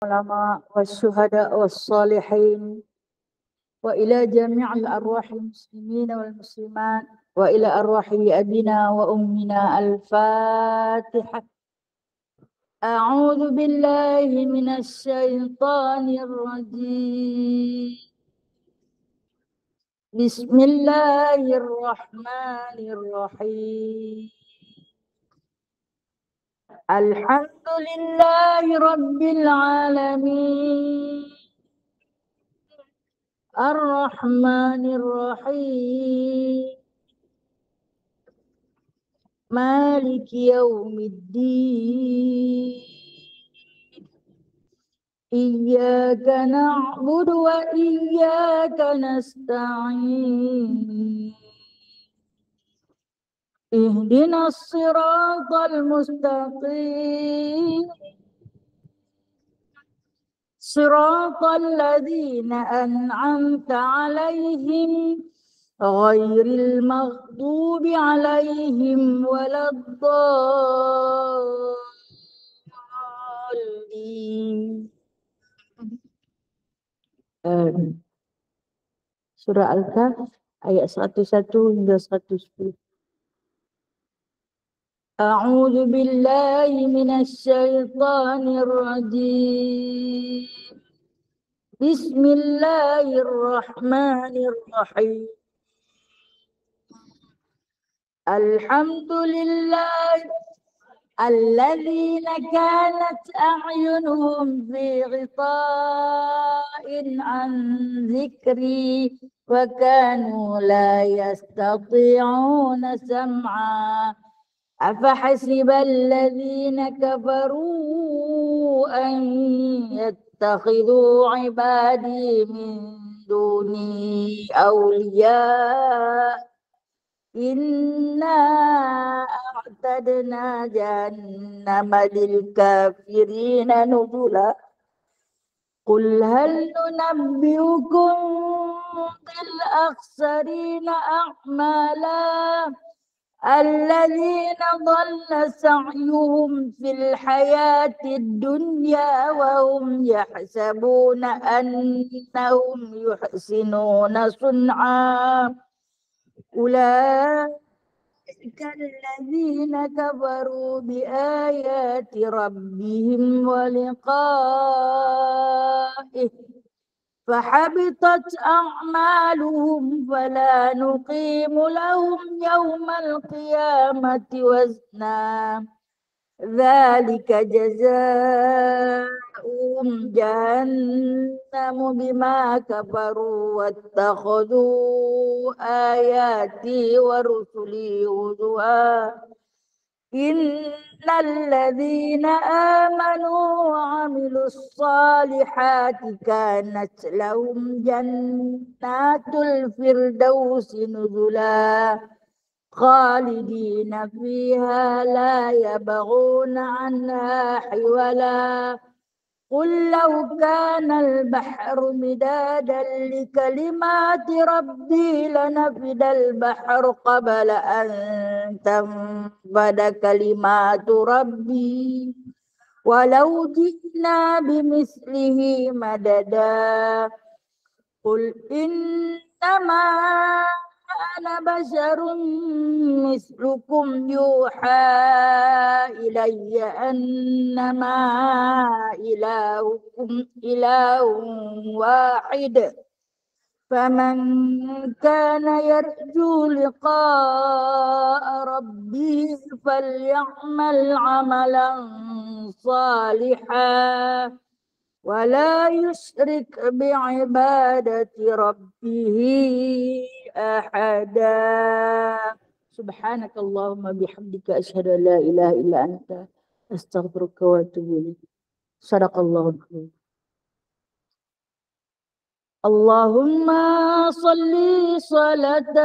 العلماء والشهداء والصالحين وإلى جميع الأرواح المسلمين والمسلمات وإلى أرواح أبينا وأمنا الفاتحة. أعوذ بالله من الشيطان الرجيم. بسم الله الرحمن الرحيم. الحمد لله رب العالمين الرحمن الرحيم مالك يوم الدين إياك نعبد وإياك نستعين اهدنا الصراط المستقيم صراط الذين أنعمت عليهم غير المغضوب عليهم ولا الضالين. Surah Al-Kahf ayat 101 hingga 110. A'udzu billahi minasy syaithanir rajim. Bismillahirrahmanirrahim. Alhamdulillah الذين كانت أعينهم في غطاء عن ذكري وكانوا لا يستطيعون سمعا أفحسب الذين كفروا أن يتخذوا عبادي من دوني أولياء إنا أعتدنا جهنم للكافرين نزلا قل هل ننبئكم بالأخسرين أعمالا الذين ضل سعيهم في الحياة الدنيا وهم يحسبون أنهم يحسنون صنعا أولئك الذين كفروا بآيات ربهم ولقائه فحبطت أعمالهم فلا نقيم لهم يوم القيامة وزنا ذلك جزاؤهم جهنم بما كفروا واتخذوا آياتي ورسلي هزوا إن الذين آمنوا وعملوا الصالحات كانت لهم جنات الفردوس نزلا خالدين فيها لا يبغون عنها حولا قل لو كان البحر مدادا لكلمات ربي لنفد البحر قبل أن تنفد كلمات ربي ولو جئنا بمثله مددا قل إنما أنا بشر مثلكم يوحى إلي أنما إلهكم إله واحد فمن كان يرجو لقاء ربه فليعمل عملا صالحا ولا يشرك بعبادة ربه أحدا سبحانك اللهم بحمدك أشهد أن لا إله إلا أنت أستغفرك وأتوب إليك صدق الله العظيم. اللهم صل صلاة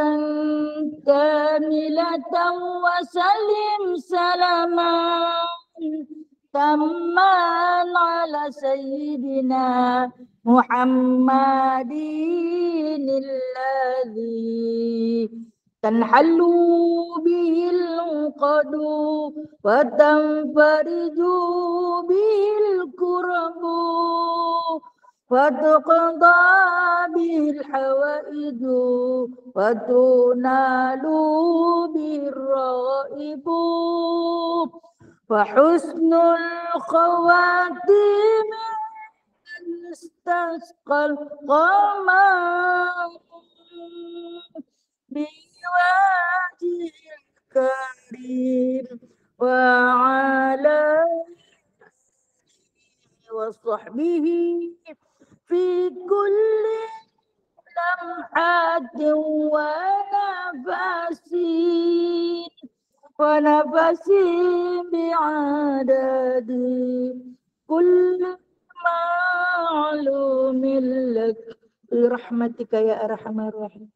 كاملة وسلم سلاما تاما على سيدنا محمد الذي تنحل به العقد وتنفرج به الكرب وتقضى به الحوائج وتنال به الرغائب وحسن الخواتيم استسقى القمر بوجه الكريم وعلى وصحبه في كل لمحة ونفس بعدد كل معلوم لك برحمتك يا أرحم الراحمين.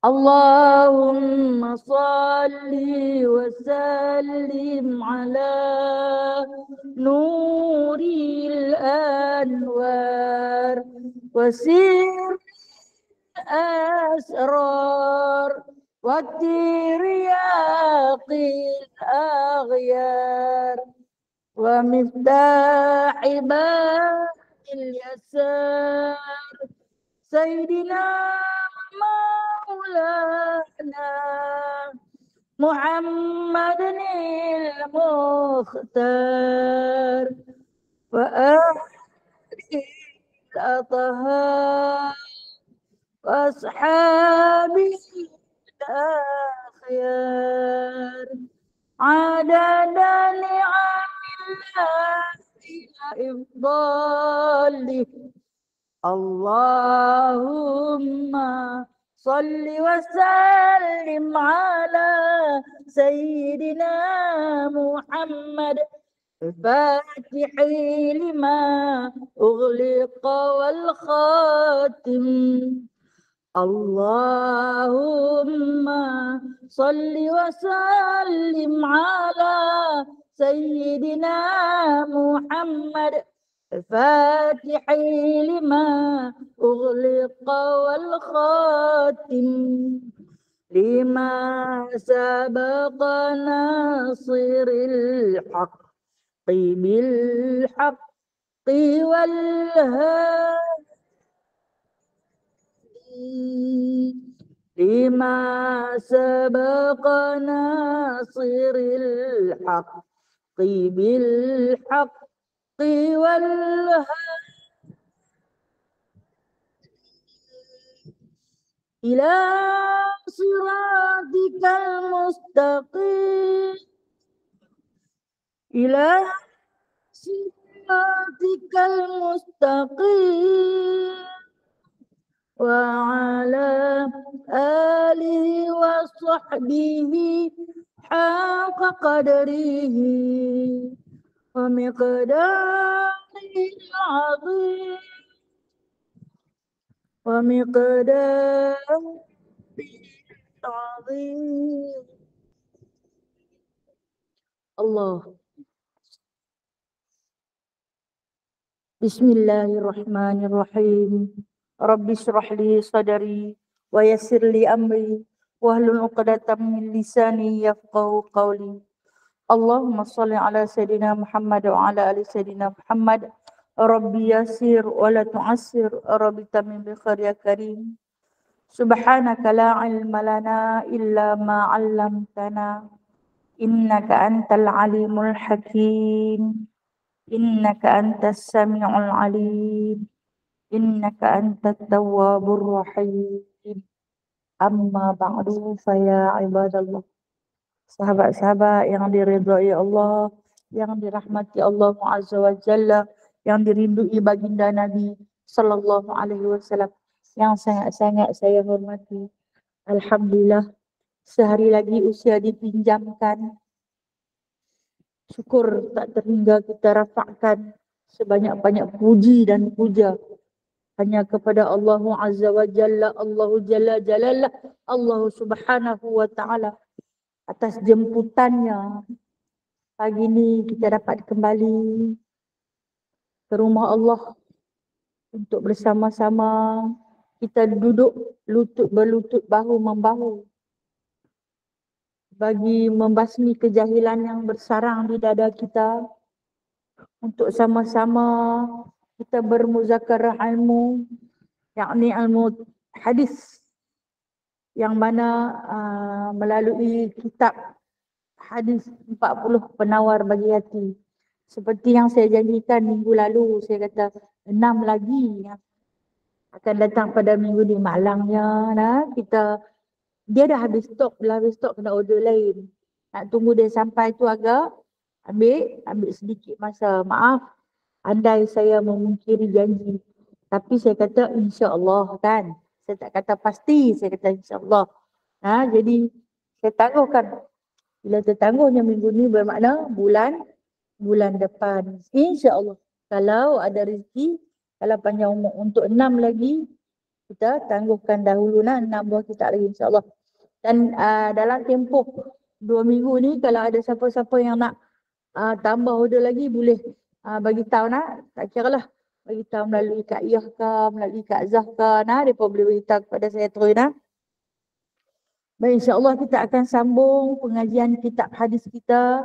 اللهم صل وسلم على نور الأنوار وسر الأسرار والترياق الأغيار ومفتاح باب اليسار سيدنا مولانا محمد المختار وآله الأطهار وأصحابه الأخيار عدد نعم الله إفضاله. اللهم صل وسلم على سيدنا محمد الفاتح لما أغلق والخاتم. اللهم صل وسلم على سيدنا محمد الفاتح لما أغلق والخاتم لما سبق ناصر الحق بالحق والهادي لما سبق ناصر الحق بالحق والهادي إلى صراطك المستقيم إلى صراطك المستقيم وعلى آله وصحبه حق قدره ومقداره العظيم ومقداره العظيم. الله. بسم الله الرحمن الرحيم. رب اشرح لي صدري ويسر لي أمري واحلل عقدة من لساني يفقهوا قولي. اللهم صل على سيدنا محمد وعلى آل سيدنا محمد. ربي يسر ولا تعسر ربي تمم بخير يا كريم. سبحانك لا علم لنا إلا ما علمتنا إنك أنت العليم الحكيم إنك أنت السميع العليم إنك أنت التواب الرحيم. Amma ba'du faya ibadallah. Sahabat-sahabat yang diridhai Allah, yang dirahmati Allah Azza wa Jalla, yang dirindui baginda Nabi sallallahu alaihi wasallam, yang sangat-sangat saya hormati. Alhamdulillah, sehari lagi usia dipinjamkan. Syukur tak terhingga kita rafakkan sebanyak-banyak puji dan puja hanya kepada Allah Azza wa Jalla, Allahu Jalla Jalalah, Allah Subhanahu wa Ta'ala atas jemputannya. Pagi ini kita dapat kembali ke rumah Allah untuk bersama-sama kita duduk lutut berlutut, bahu membahu, bagi membasmi kejahilan yang bersarang di dada kita, untuk sama-sama kita bermuzakarah ilmu, yakni ilmu hadis, yang mana melalui kitab hadis 40 penawar bagi hati. Seperti yang saya janjikan minggu lalu, saya kata 6 lagi yang akan datang pada minggu ni malangnya. Kita dia dah habis stok, kena order lain. Nak tunggu dia sampai tu agak ambil sedikit masa. Maaf, andai saya memungkiri janji. Tapi saya kata insya-Allah kan. Saya tak kata pasti, saya kata insya-Allah. Jadi saya tangguhkan. Bila tertangguhnya minggu ni bermakna bulan depan. Insya-Allah. Kalau ada rezeki, kalau panjang umur untuk 6 lagi, kita tangguhkan dahulu 6 buah kitab lagi insya-Allah. Dan dalam tempoh 2 minggu ni, kalau ada siapa-siapa yang nak tambah order lagi, boleh bagi tahu tak kira lah. Bagi tahu melalui Kak Iyah ke, melalui Kak Zah ke, mereka boleh beritahu kepada saya terus. Baik, insya-Allah kita akan sambung pengajian kitab hadis kita.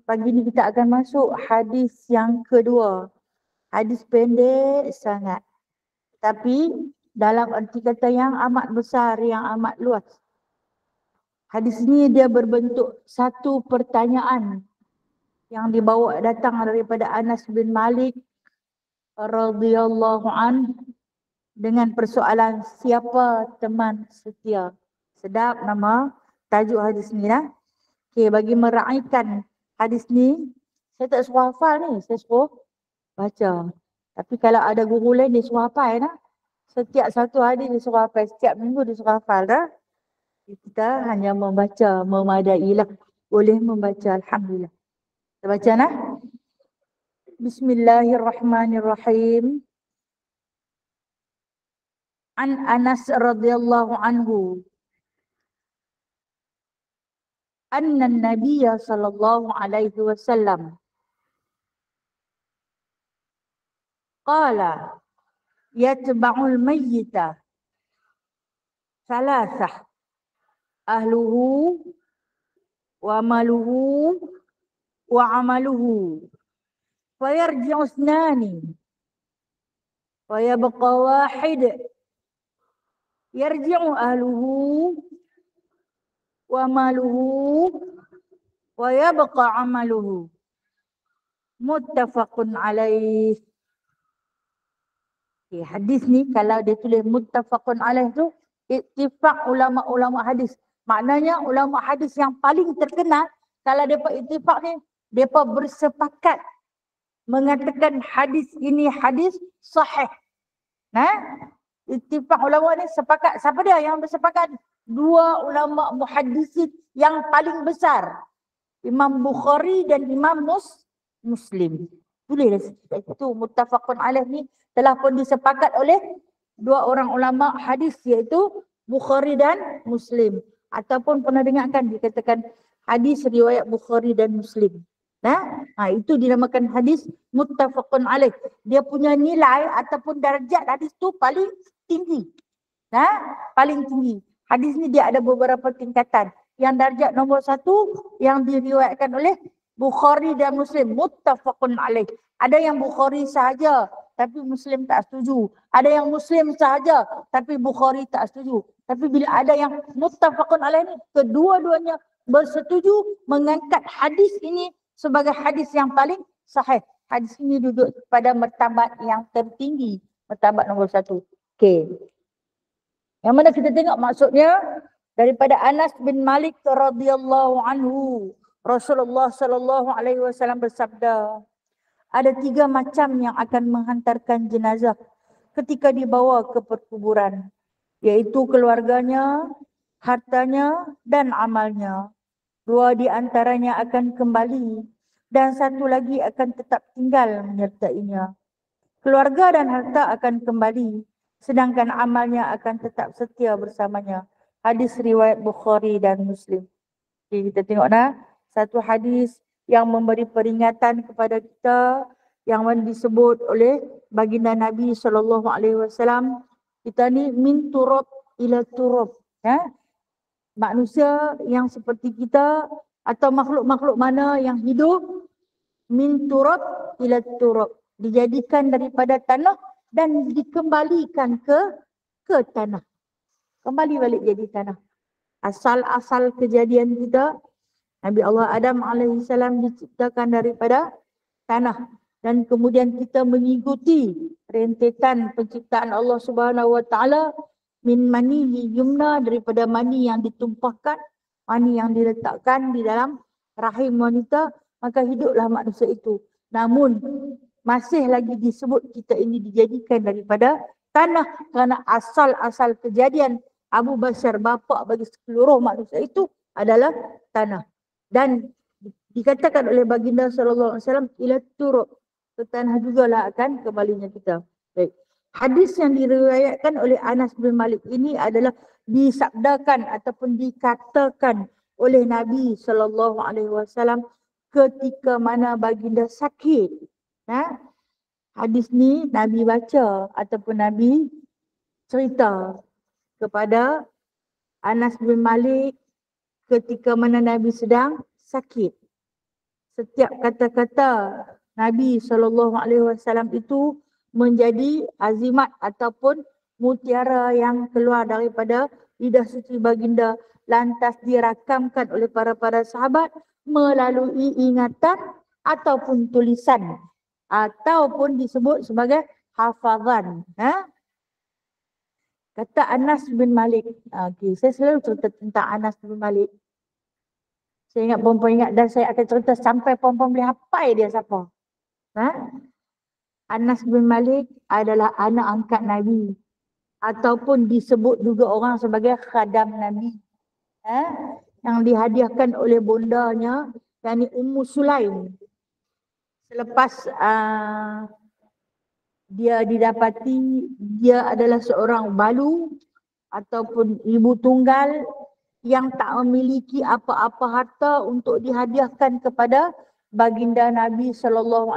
Pagi ni kita akan masuk hadis yang kedua. Hadis pendek sangat, tapi dalam arti kata yang amat besar, yang amat luas. Hadis ni dia berbentuk satu pertanyaan yang dibawa datang daripada Anas bin Malik radhiyallahu an, dengan persoalan siapa teman setia. Sedap nama tajuk hadis ni lah. Okey, bagi meraihkan hadis ni, saya tak suruh hafal ni, saya suruh baca. Tapi kalau ada guru lain dia suruh hafal setiap satu hadis dia suruh hafal, setiap minggu dia suruh hafal Kita hanya membaca, memadailah. Boleh membaca, alhamdulillah. Kita baca Bismillahirrahmanirrahim. An Anas radhiyallahu anhu anna an-nabiy sallallahu alaihi wasallam qala yatba'ul mayyita salasah ahluhu wa maluhu wa amaluhu fayarji'u ithnani wa yabqa wahid yarji'u ahluhu wa maluhu wa yabqa amaluhu. Muttafaqun alaih. Okay, hadis ni kalau dia tulis muttafaqun alaih tu ittifaq ulama-ulama hadis. Maknanya ulama hadis yang paling terkenal, kalau depa ittifaq ni, depa bersepakat mengatakan hadis ini hadis sahih. Ittifaq ulama ni sepakat. Siapa dia yang bersepakat? Dua ulama muhaddisin yang paling besar, Imam Bukhari dan Imam Muslim. Tulis itu muttafaqun alaih ni telah pun disepakat oleh dua orang ulama hadis, iaitu Bukhari dan Muslim. Ataupun pernah dengarkan dikatakan hadis riwayat Bukhari dan Muslim. Itu dinamakan hadis muttafaqun alaih. Dia punya nilai ataupun darjat hadis tu paling tinggi. Paling tinggi. Hadis ni dia ada beberapa tingkatan. Yang darjat nombor 1 yang diriwayatkan oleh Bukhari dan Muslim, muttafaqun alaih. Ada yang Bukhari sahaja tapi Muslim tak setuju. Ada yang Muslim sahaja tapi Bukhari tak setuju. Tapi bila ada yang muttafaqun alaih ni, kedua-duanya bersetuju mengangkat hadis ini sebagai hadis yang paling sahih. Hadis ini duduk pada martabat yang tertinggi, martabat nombor 1. Okey. Yang mana kita tengok maksudnya daripada Anas bin Malik radhiyallahu anhu, Rasulullah sallallahu alaihi wasallam bersabda, ada 3 macam yang akan menghantarkan jenazah ketika dibawa ke perkuburan, iaitu keluarganya, hartanya dan amalnya. 2 di antaranya akan kembali dan 1 lagi akan tetap tinggal menyertainya. Keluarga dan harta akan kembali, sedangkan amalnya akan tetap setia bersamanya. Hadis riwayat Bukhari dan Muslim. Jadi kita tengok satu hadis yang memberi peringatan kepada kita, yang disebut oleh baginda Nabi SAW Kita ni min turab ila turab. Ya? Manusia yang seperti kita atau makhluk-makhluk mana yang hidup min turab ila turab. Dijadikan daripada tanah dan dikembalikan ke tanah. Kembali balik jadi tanah. Asal-asal kejadian kita, Nabi Allah Adam AS diciptakan daripada tanah. Dan kemudian kita mengikuti rentetan penciptaan Allah Subhanahu Wa Taala min mani yumna, daripada mani yang ditumpahkan, mani yang diletakkan di dalam rahim wanita, maka hiduplah manusia itu. Namun masih lagi disebut kita ini dijadikan daripada tanah kerana asal-asal kejadian Abu Bashar, bapa bagi seluruh manusia itu adalah tanah. Dan dikatakan oleh baginda sallallahu alaihi wasallam ila turab, ke tanah jugalah akan kembalinya kita. Baik. Hadis yang diriwayatkan oleh Anas bin Malik ini adalah disabdakan ataupun dikatakan oleh Nabi sallallahu alaihi wasallam ketika mana baginda sakit. Ha? Hadis ni Nabi baca ataupun Nabi cerita kepada Anas bin Malik ketika mana Nabi sedang sakit. Setiap kata-kata Nabi SAW itu menjadi azimat ataupun mutiara yang keluar daripada lidah suci baginda, lantas dirakamkan oleh para sahabat melalui ingatan ataupun tulisan ataupun disebut sebagai hafazan. Kata Anas bin Malik. Okay, saya selalu cerita tentang Anas bin Malik. Saya ingat perempuan ingat, dan saya akan cerita sampai perempuan boleh hafal dia siapa. Anas bin Malik adalah anak angkat Nabi. Ataupun disebut juga orang sebagai khadam Nabi. Yang dihadiahkan oleh bondanya, yakni Ummu Sulaim. Selepas dia didapati dia adalah seorang balu ataupun ibu tunggal yang tak memiliki apa-apa harta untuk dihadiahkan kepada baginda Nabi SAW.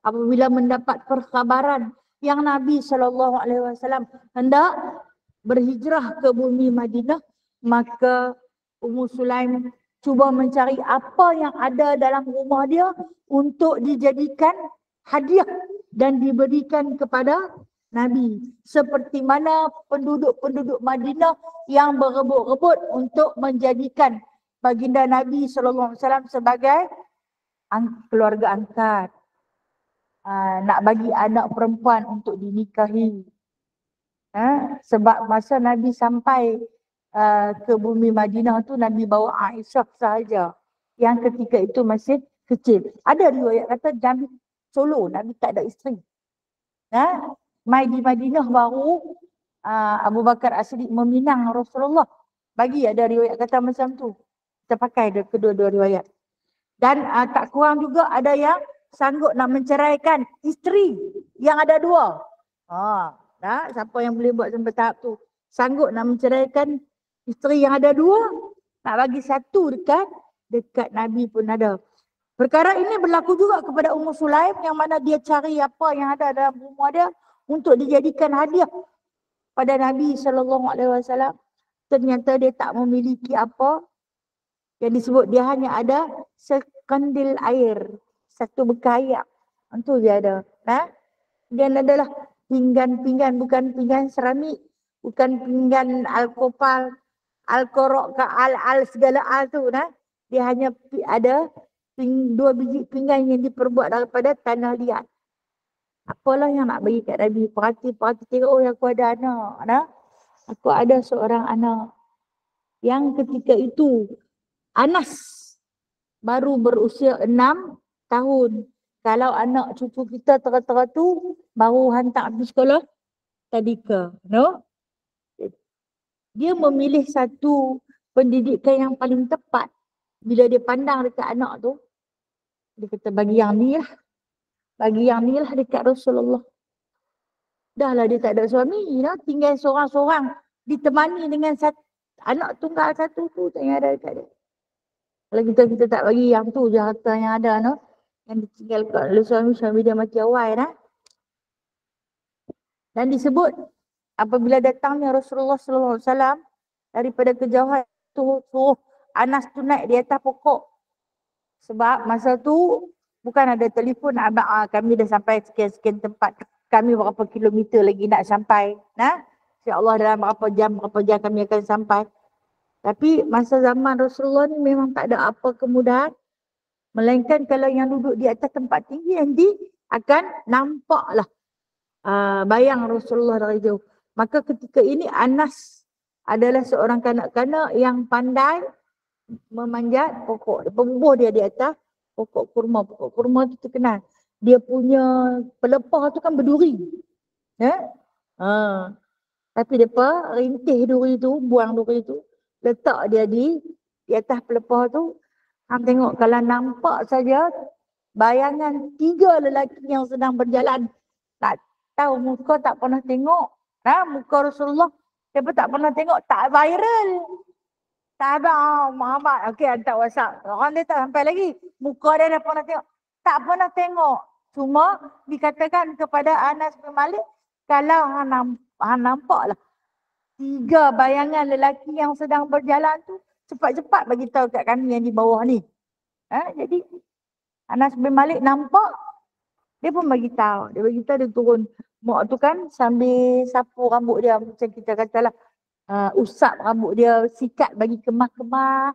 Apabila mendapat perkhabaran yang Nabi SAW hendak berhijrah ke bumi Madinah, maka Ummu Sulaim cuba mencari apa yang ada dalam rumah dia untuk dijadikan hadiah dan diberikan kepada Nabi. Seperti mana penduduk-penduduk Madinah yang berebut-rebut untuk menjadikan baginda Nabi SAW sebagai keluarga angkat. Nak bagi anak perempuan untuk dinikahi. Sebab masa Nabi sampai ke bumi Madinah tu, Nabi bawa Aisyah sahaja yang ketika itu masih kecil. Ada riwayat kata Nabi solo, Nabi tak ada isteri. Mai di Madinah baru Abu Bakar As-Siddiq meminang Rasulullah. Bagi ada riwayat kata macam tu. Kita pakai kedua-dua riwayat. Dan tak kurang juga ada yang sanggup nak menceraikan isteri yang ada dua. Siapa yang boleh buat sampai tahap tu? Sanggup nak menceraikan isteri yang ada dua, nak bagi satu dekat Nabi pun ada. Perkara ini berlaku juga kepada Ummu Sulaim yang mana dia cari apa yang ada dalam rumah dia untuk dijadikan hadiah pada Nabi SAW. Ternyata dia tak memiliki apa yang disebut, dia hanya ada sekandil air, satu bekayak. Itu dia ada. Dan adalah pinggan-pinggan, bukan pinggan seramik, bukan pinggan alkohol, alkorok ke al segala al tu. Dia hanya ada dua biji pinggan yang diperbuat daripada tanah liat. Apalah yang nak bagi kat Nabi? Perhati tengok, oh aku ada anak. Aku ada seorang anak yang ketika itu Anas baru berusia 6 tahun. Kalau anak cucu kita tera-tera tu baru hantar pergi sekolah tadika. Dia memilih satu pendidikan yang paling tepat. Bila dia pandang dekat anak tu, dia kata bagi yang ni lah. Bagi yang ni lah dekat Rasulullah. Dah lah dia tak ada suami, tinggal seorang-seorang ditemani dengan anak tunggal satu tu tak yang ada dekat dia. Kalau kita tak bagi yang tu je harta yang ada, yang ditinggalkan oleh suami dia mati awal. Dan disebut Apabila datangnya Rasulullah sallallahu alaihi wasallam daripada kejauhan tu suruh Anas tu naik di atas pokok. Sebab masa tu bukan ada telefon, abang kami dah sampai sekian-sekian tempat. Kami berapa kilometer lagi nak sampai. Nah, insya-Allah dalam berapa jam kami akan sampai. Tapi masa zaman Rasulullah ni memang tak ada apa kemudahan. Melainkan kalau yang duduk di atas tempat tinggi nanti akan nampaklah bayang Rasulullah dari jauh. Maka ketika ini Anas adalah seorang kanak-kanak yang pandai memanjat pokok. Berbubuh dia di atas pokok kurma. Pokok kurma tu terkenal. Dia punya pelepah tu kan berduri. Ya? Tapi depa rintih duri tu, buang duri tu, letak dia di atas pelepah tu. Hang tengok kalau nampak saja bayangan 3 lelaki yang sedang berjalan. Tak tahu muka tak pernah tengok. Muka Rasulullah depa tak pernah tengok, tak viral. Tak ada Muhammad, okey hantar WhatsApp. Orang dia tak sampai lagi. Muka dia dah pernah tengok. Tak pernah tengok. Cuma dikatakan kepada Anas bin Malik, kalau hang nampak lah 3 bayangan lelaki yang sedang berjalan tu, cepat-cepat bagi tahu kat kami yang di bawah ni. Jadi Anas bin Malik nampak, dia pun bagi tahu. Dia bagi tahu dia turun. Mak tu kan sambil sapu rambut dia, macam kita katalah usap rambut dia, sikat bagi kemah-kemah.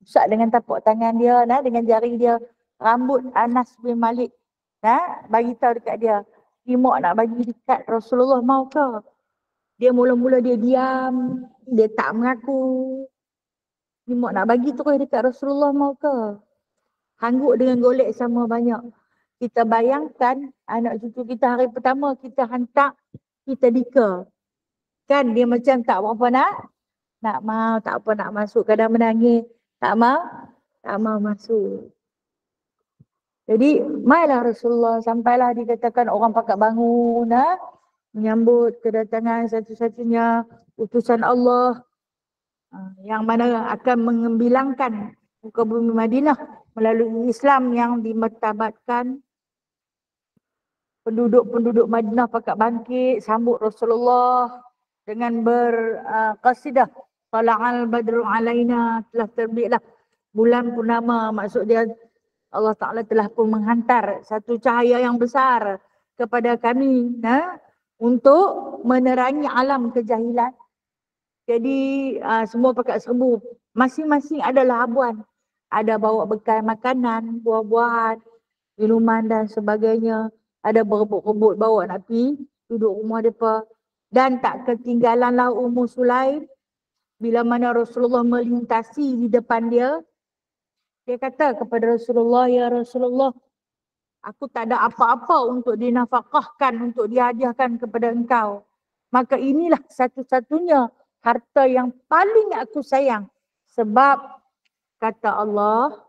Usap dengan tapak tangan dia, dengan jari dia. Rambut Anas bin Malik. Bagi tahu dekat dia. Mak nak bagi dekat Rasulullah, mau ke? Dia mula-mula dia diam, dia tak mengaku. Mak nak bagi terus dekat Rasulullah, mau ke? Hangguk dengan golek sama banyak. Kita bayangkan anak cucu kita hari pertama kita hantar, kita dika. Kan dia macam tak berapa nak mau, tak apa nak masuk, kadang menangis, tak mau masuk. Jadi mailah Rasulullah, sampailah dikatakan orang pakat bangun menyambut kedatangan satu-satunya utusan Allah yang mana akan mengembilangkan muka bumi Madinah melalui Islam yang dimartabatkan. Penduduk-penduduk Madinah pakat bangkit sambut Rasulullah dengan berqasidah Tala'al badru alaina, telah terbitlah bulan purnama. Maksud dia Allah Ta'ala telah pun menghantar satu cahaya yang besar kepada kami untuk menerangi alam kejahilan. Jadi semua pakat serbu. Masing-masing adalah habuan. Ada bawa bekal makanan, buah-buahan, minuman dan sebagainya. Ada berebut-rebut bawa nak pergi duduk rumah mereka. Dan tak ketinggalanlah Ummu Sulaim. Bila mana Rasulullah melintasi di depan dia, dia kata kepada Rasulullah, ya Rasulullah, aku tak ada apa-apa untuk dinafkahkan, untuk dihadiahkan kepada engkau. Maka inilah satu-satunya harta yang paling aku sayang. Sebab kata Allah,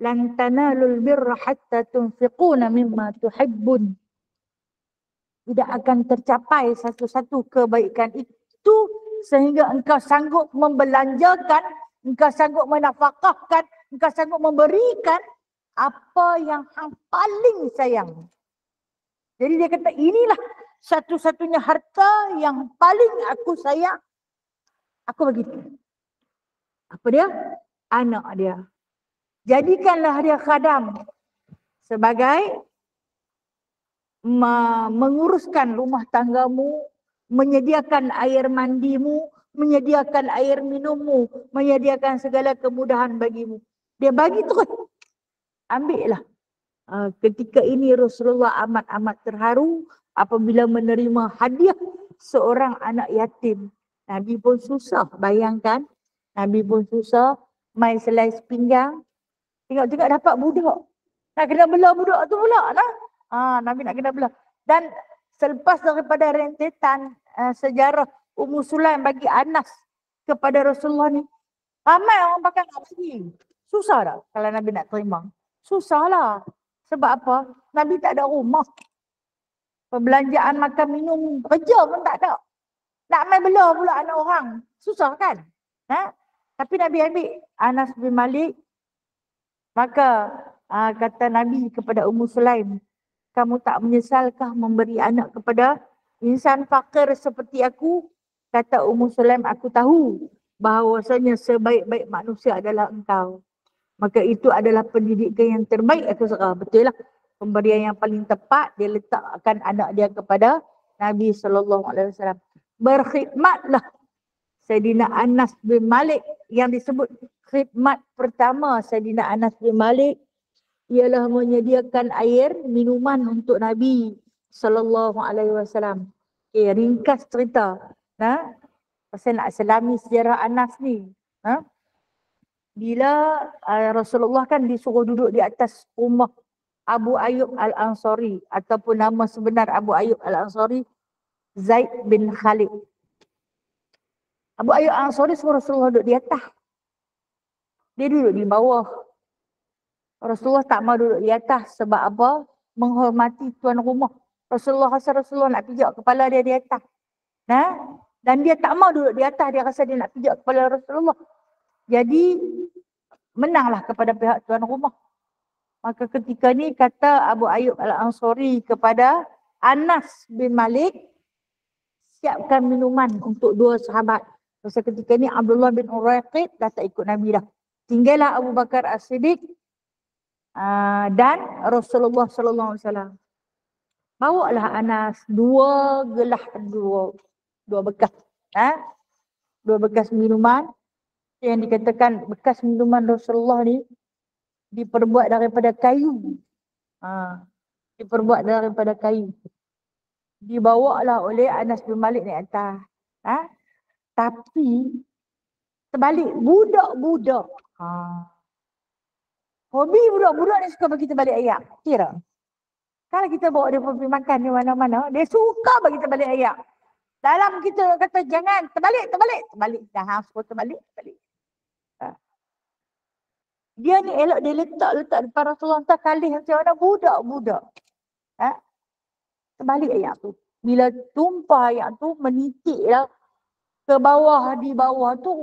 lan tanalul birra hatta tunfiquna mimma tuhibbun. Tidak akan tercapai satu-satu kebaikan itu sehingga engkau sanggup membelanjakan, engkau sanggup menafkahkan, engkau sanggup memberikan apa yang paling sayang. Jadi dia kata inilah satu-satunya harta yang paling aku sayang. Aku bagi dia. Apa dia? Anak dia. Jadikanlah dia khadam sebagai menguruskan rumah tanggamu, menyediakan air mandimu, menyediakan air minummu, menyediakan segala kemudahan bagimu. Dia bagi terus. Ambillah. Ketika ini Rasulullah amat-amat terharu apabila menerima hadiah seorang anak yatim. Nabi pun susah, bayangkan. Nabi pun susah, mai selai sepinggang. Tengok-tengok dapat budak. Nak kena belah budak tu pula lah. Nabi nak kena belah. Dan selepas daripada rentetan sejarah Ummu Sulaim bagi Anas kepada Rasulullah ni, ramai orang pakai nak bagi. Susah tak kalau Nabi nak terima? Susah lah. Sebab apa? Nabi tak ada rumah. Perbelanjaan makan minum, kerja pun tak ada. Nak main belah pula anak orang. Susah kan? Tapi Nabi ambil Anas bin Malik. Maka kata Nabi kepada Ummu Sulaim, kamu tak menyesalkah memberi anak kepada Insan fakir seperti aku, kata Ummu Sulaim, aku tahu bahawasanya sebaik-baik manusia adalah engkau. Maka itu adalah pendidikan yang terbaik aku serah. Betul lah. Pemberian yang paling tepat, dia letakkan anak dia kepada Nabi SAW. Berkhidmatlah Sayyidina Anas bin Malik, yang disebut khidmat pertama Sayyidina Anas bin Malik ialah menyediakan air minuman untuk Nabi SAW. Okay, ringkas cerita. Pasal nak selami sejarah Anas ni. Bila Rasulullah kan disuruh duduk di atas rumah Abu Ayyub Al-Ansari, ataupun nama sebenar Abu Ayyub Al-Ansari, Zaid bin Khalid. Abu Ayyub Al-Ansari suruh Rasulullah duduk di atas. Dia duduk di bawah. Rasulullah tak mau duduk di atas. Sebab apa? Menghormati tuan rumah. Rasulullah nak pijak kepala dia di atas. Dan dia tak mau duduk di atas. Dia rasa dia nak pijak kepala Rasulullah. Jadi menanglah kepada pihak tuan rumah. Maka ketika ni kata Abu Ayyub Al-Ansari kepada Anas bin Malik, siapkan minuman untuk dua sahabat. Masa ketika ni Abdullah bin Uraiqid dah tak ikut Nabi dah. Tinggallah Abu Bakar As-Siddiq dan Rasulullah SAW. Bawalah Anas dua bekas. Dua bekas minuman. Yang dikatakan bekas minuman Rasulullah ni diperbuat daripada kayu. Diperbuat daripada kayu. Dibawalah oleh Anas bin Malik ni atas. Tapi terbalik budak-budak. Hobi budak-budak ni suka bagi terbalik ayam. Kira. Kalau kita bawa dia pergi makan di mana-mana, dia suka bagi terbalik ayam. Dalam kita kata jangan terbalik. Dah suruh terbalik. Dia ni elok dia letak depan Rasulullah, entah kali macam mana budak-budak. Terbalik ayat tu. Bila tumpah ayat tu menitik lah ke bawah, di bawah tu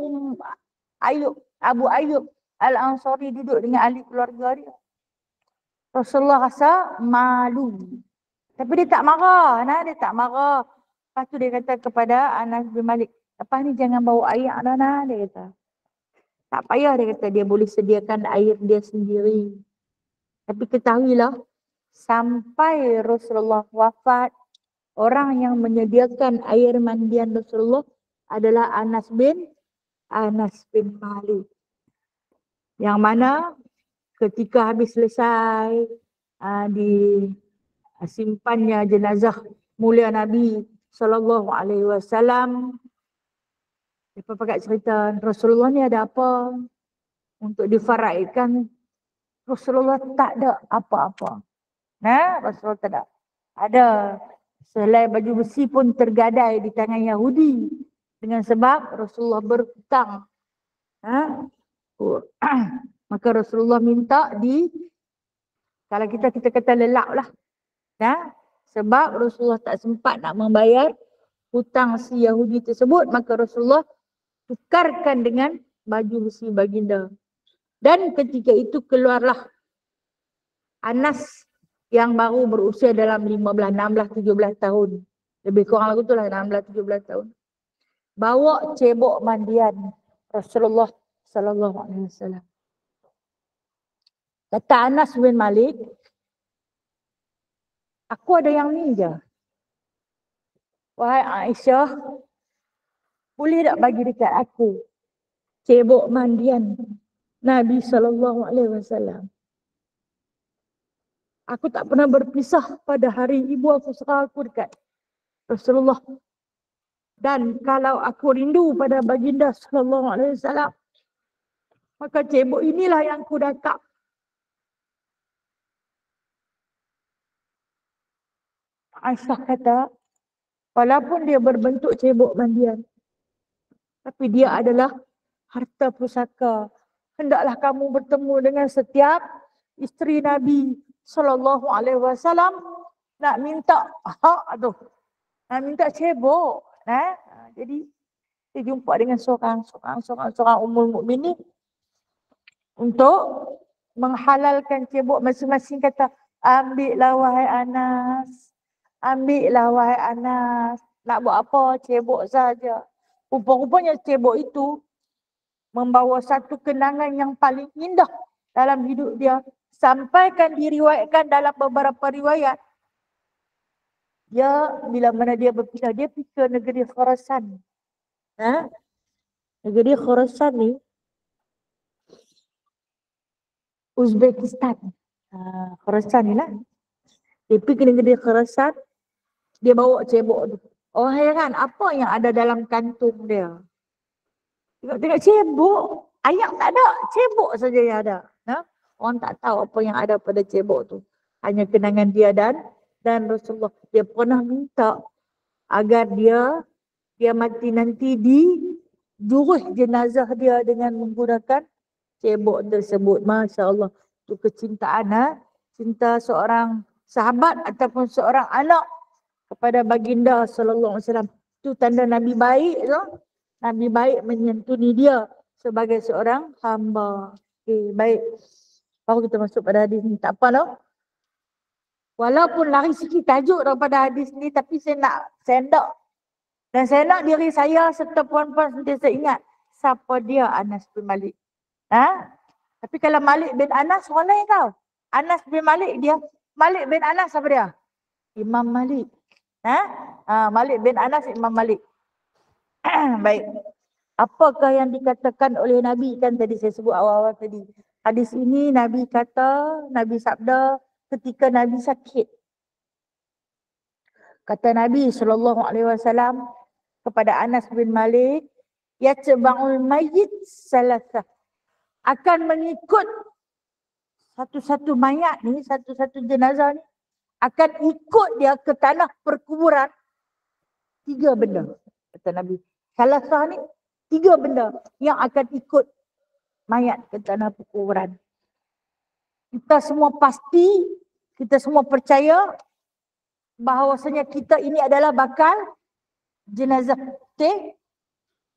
Abu Ayyub Al-Ansari duduk dengan ahli keluarga dia. Rasulullah rasa malu. Tapi dia tak marah. Dia tak marah. Lepas tu dia kata kepada Anas bin Malik, lepas ni jangan bawa air dah. Dia kata. Tak payah, dia kata, dia boleh sediakan air dia sendiri. Tapi ketahuilah, sampai Rasulullah wafat, orang yang menyediakan air mandian Rasulullah adalah Anas bin Malik. Yang mana ketika habis selesai disimpannya jenazah mulia Nabi SAW, dia pakai cerita Rasulullah ni ada apa untuk difaraidkan. Rasulullah tak ada apa-apa. Rasulullah tak ada. Ada selai baju besi pun tergadai di tangan Yahudi dengan sebab Rasulullah berhutang. Maka Rasulullah minta kalau kita kata lelak lah. Sebab Rasulullah tak sempat nak membayar hutang si Yahudi tersebut, maka Rasulullah tukarkan dengan baju besi baginda. Dan ketika itu keluarlah Anas yang baru berusia dalam 16, 17 tahun. Lebih kurang lagu tu lah 16, 17 tahun. Bawa cebok mandian Rasulullah SAW. Kata Anas bin Malik, aku ada yang ni je. Wahai Aisyah, boleh tak bagi dekat aku cebok mandian Nabi SAW? Aku tak pernah berpisah pada hari ibu aku serah aku dekat Rasulullah. Dan kalau aku rindu pada baginda SAW, maka cebok inilah yang aku dakap. Aisyah kata, walaupun dia berbentuk cebok mandian, tapi dia adalah harta pusaka. Hendaklah kamu bertemu dengan setiap isteri Nabi SAW nak minta nak minta cebok. Jadi dia jumpa dengan seorang Ummul Mukminin untuk menghalalkan cebok. Masing-masing kata, ambillah wahai Anas, Ambillah wahai Anas. Nak buat apa? Cebok saja. Rupa-rupanya cebok itu membawa satu kenangan yang paling indah dalam hidup dia. Sampaikan diriwayatkan dalam beberapa riwayat. Dia bila mana dia berpindah, dia pergi ke negeri Khurasan. Negeri Khurasan ni Uzbekistan. Khurasan ni lah. Dia pergi ke negeri Khurasan, dia bawa cebok tu. Oh heran, apa yang ada dalam kantung dia? Tengok cebok, ayam tak ada, cebok saja yang ada. Orang tak tahu apa yang ada pada cebok tu. Hanya kenangan dia dan Rasulullah. Dia pernah minta agar dia mati nanti jurus jenazah dia dengan menggunakan cebok tersebut. Masya Allah. Itu kecintaan, cinta seorang sahabat ataupun seorang anak kepada baginda sallallahu alaihi wasallam. Itu tanda Nabi baik tu. Nabi baik menyantuni dia sebagai seorang hamba. Okey, baik. Baru kita masuk pada hadis ni. Tak apa tau. Walaupun lari sikit tajuk daripada hadis ni, tapi saya nak dan saya nak diri saya serta puan-puan sentiasa ingat siapa dia Anas bin Malik. Tapi kalau Malik bin Anas orang lain tau. Anas bin Malik Malik bin Anas siapa dia? Imam Malik. Malik bin Anas Imam Malik. Baik. Apakah yang dikatakan oleh Nabi, kan tadi saya sebut awal-awal tadi. Hadis ini Nabi sabda ketika Nabi sakit. Kata Nabi SAW kepada Anas bin Malik, yatba'ul mayyit salasah. Akan mengikut satu-satu mayat ni, satu-satu jenazah ni, akan ikut dia ke tanah perkuburan 3 benda. Kata Nabi. Salasah ni 3 benda yang akan ikut mayat ke tanah perkuburan. Kita semua pasti, kita semua percaya bahawasanya kita ini adalah bakal jenazah. Okay?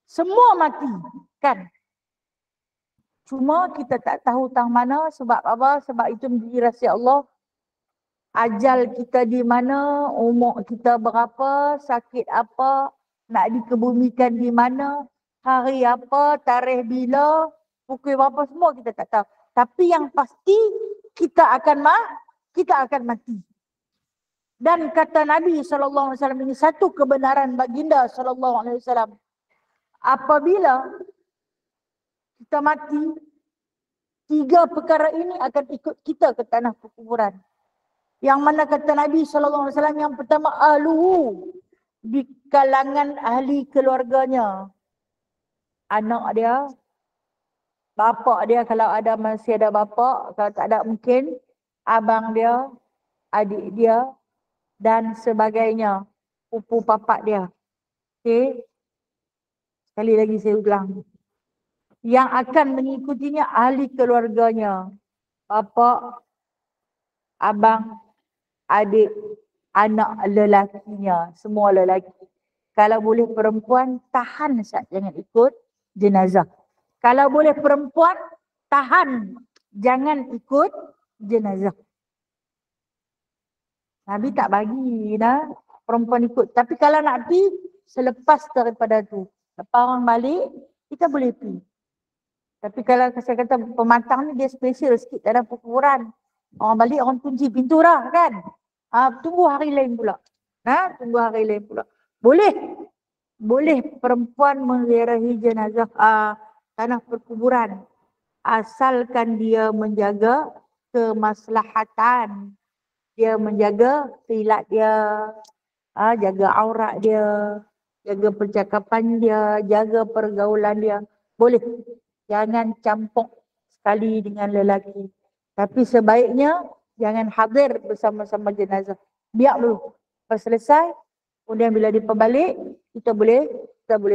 Semua mati, kan? Cuma kita tak tahu tang mana, sebab apa? Sebab itu menjadi rahsia Allah. Ajal kita di mana, umur kita berapa, sakit apa, nak dikebumikan di mana, hari apa, tarikh bila, pukul berapa, semua kita tak tahu. Tapi yang pasti kita akan mati. Dan kata Nabi SAW ini satu kebenaran baginda SAW. Apabila kita mati, 3 perkara ini akan ikut kita ke tanah perkuburan. Yang mana kata Nabi SAW, yang pertama ahluhu, di kalangan ahli keluarganya. Anak dia, bapa dia kalau ada, masih ada bapa, kalau tak ada mungkin abang dia, adik dia dan sebagainya, pupu papak dia. Okey. Sekali lagi saya ulang. Yang akan mengikutinya ahli keluarganya. Bapa, abang, adik, anak lelakinya, semua lelaki. Kalau boleh perempuan, tahan Ustaz, jangan ikut jenazah. Kalau boleh perempuan, tahan, jangan ikut jenazah. Nabi tak bagi perempuan ikut. Tapi kalau nak pergi, selepas daripada tu. Lepas orang balik, kita boleh pergi. Tapi kalau saya kata pematang ni dia special sikit dalam perkuburan. Orang balik, orang kunci pintu dah kan. Tunggu hari lain pula. Tunggu hari lain pula. Boleh perempuan menziarahi jenazah tanah perkuburan. Asalkan dia menjaga kemaslahatan. Dia menjaga silat dia, jaga aurat dia, jaga percakapan dia, jaga pergaulan dia. Boleh. Jangan campur sekali dengan lelaki. Tapi sebaiknya jangan hadir bersama-sama jenazah. Biar dulu. Lepas selesai, kemudian bila dia balik, kita boleh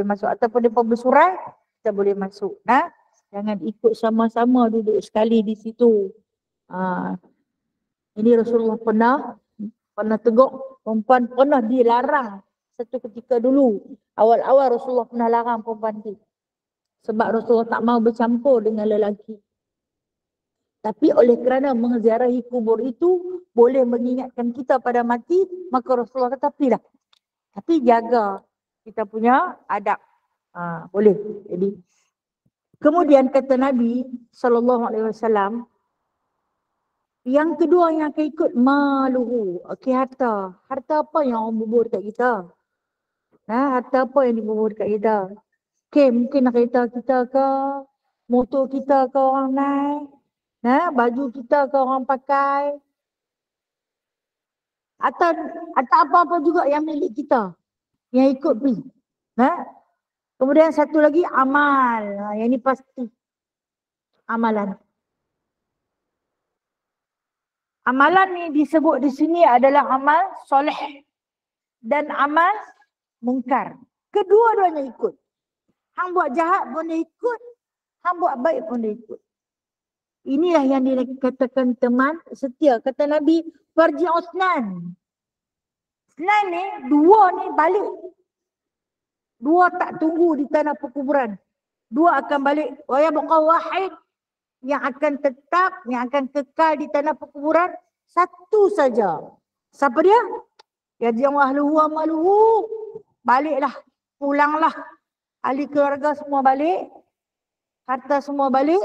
masuk. Ataupun dia bersurai, kita boleh masuk. Jangan ikut sama-sama duduk sekali di situ. Ini Rasulullah pernah tegur perempuan, pernah dilarang satu ketika dulu. Awal-awal Rasulullah pernah larang perempuan itu. Sebab Rasulullah tak mau bercampur dengan lelaki. Tapi oleh kerana menziarahi kubur itu boleh mengingatkan kita pada mati, maka Rasulullah kata pilih. Tapi jaga kita punya adab. Boleh. Jadi kemudian kata Nabi SAW, yang kedua yang akan ikut maluhu. Okey, harta. Harta apa yang orang bubur kat kita? Harta apa yang dibubur kat kita? Okey, mungkin kereta kita ke, motor kita ke orang naik. Baju kita ke orang pakai. Atau apa-apa juga yang milik kita. Yang ikut pergi. Kemudian satu lagi amal. Yang ini pasti. Amalan. Amalan ni disebut di sini adalah amal soleh dan amal mungkar. Kedua-duanya ikut. Hang buat jahat pun dia ikut. Hang buat baik pun dia ikut. Inilah yang dikatakan teman setia. Kata Nabi, farji usnan. Usnan ni, dua ni balik. Dua tak tunggu di tanah perkuburan. Dua akan balik. Wa yabqa wahid, yang akan tetap, yang akan kekal di tanah perkuburan, satu saja. Siapa dia? Ya dia ahluhu amaluhu. Baliklah, pulanglah. Ahli keluarga semua balik. Harta semua balik.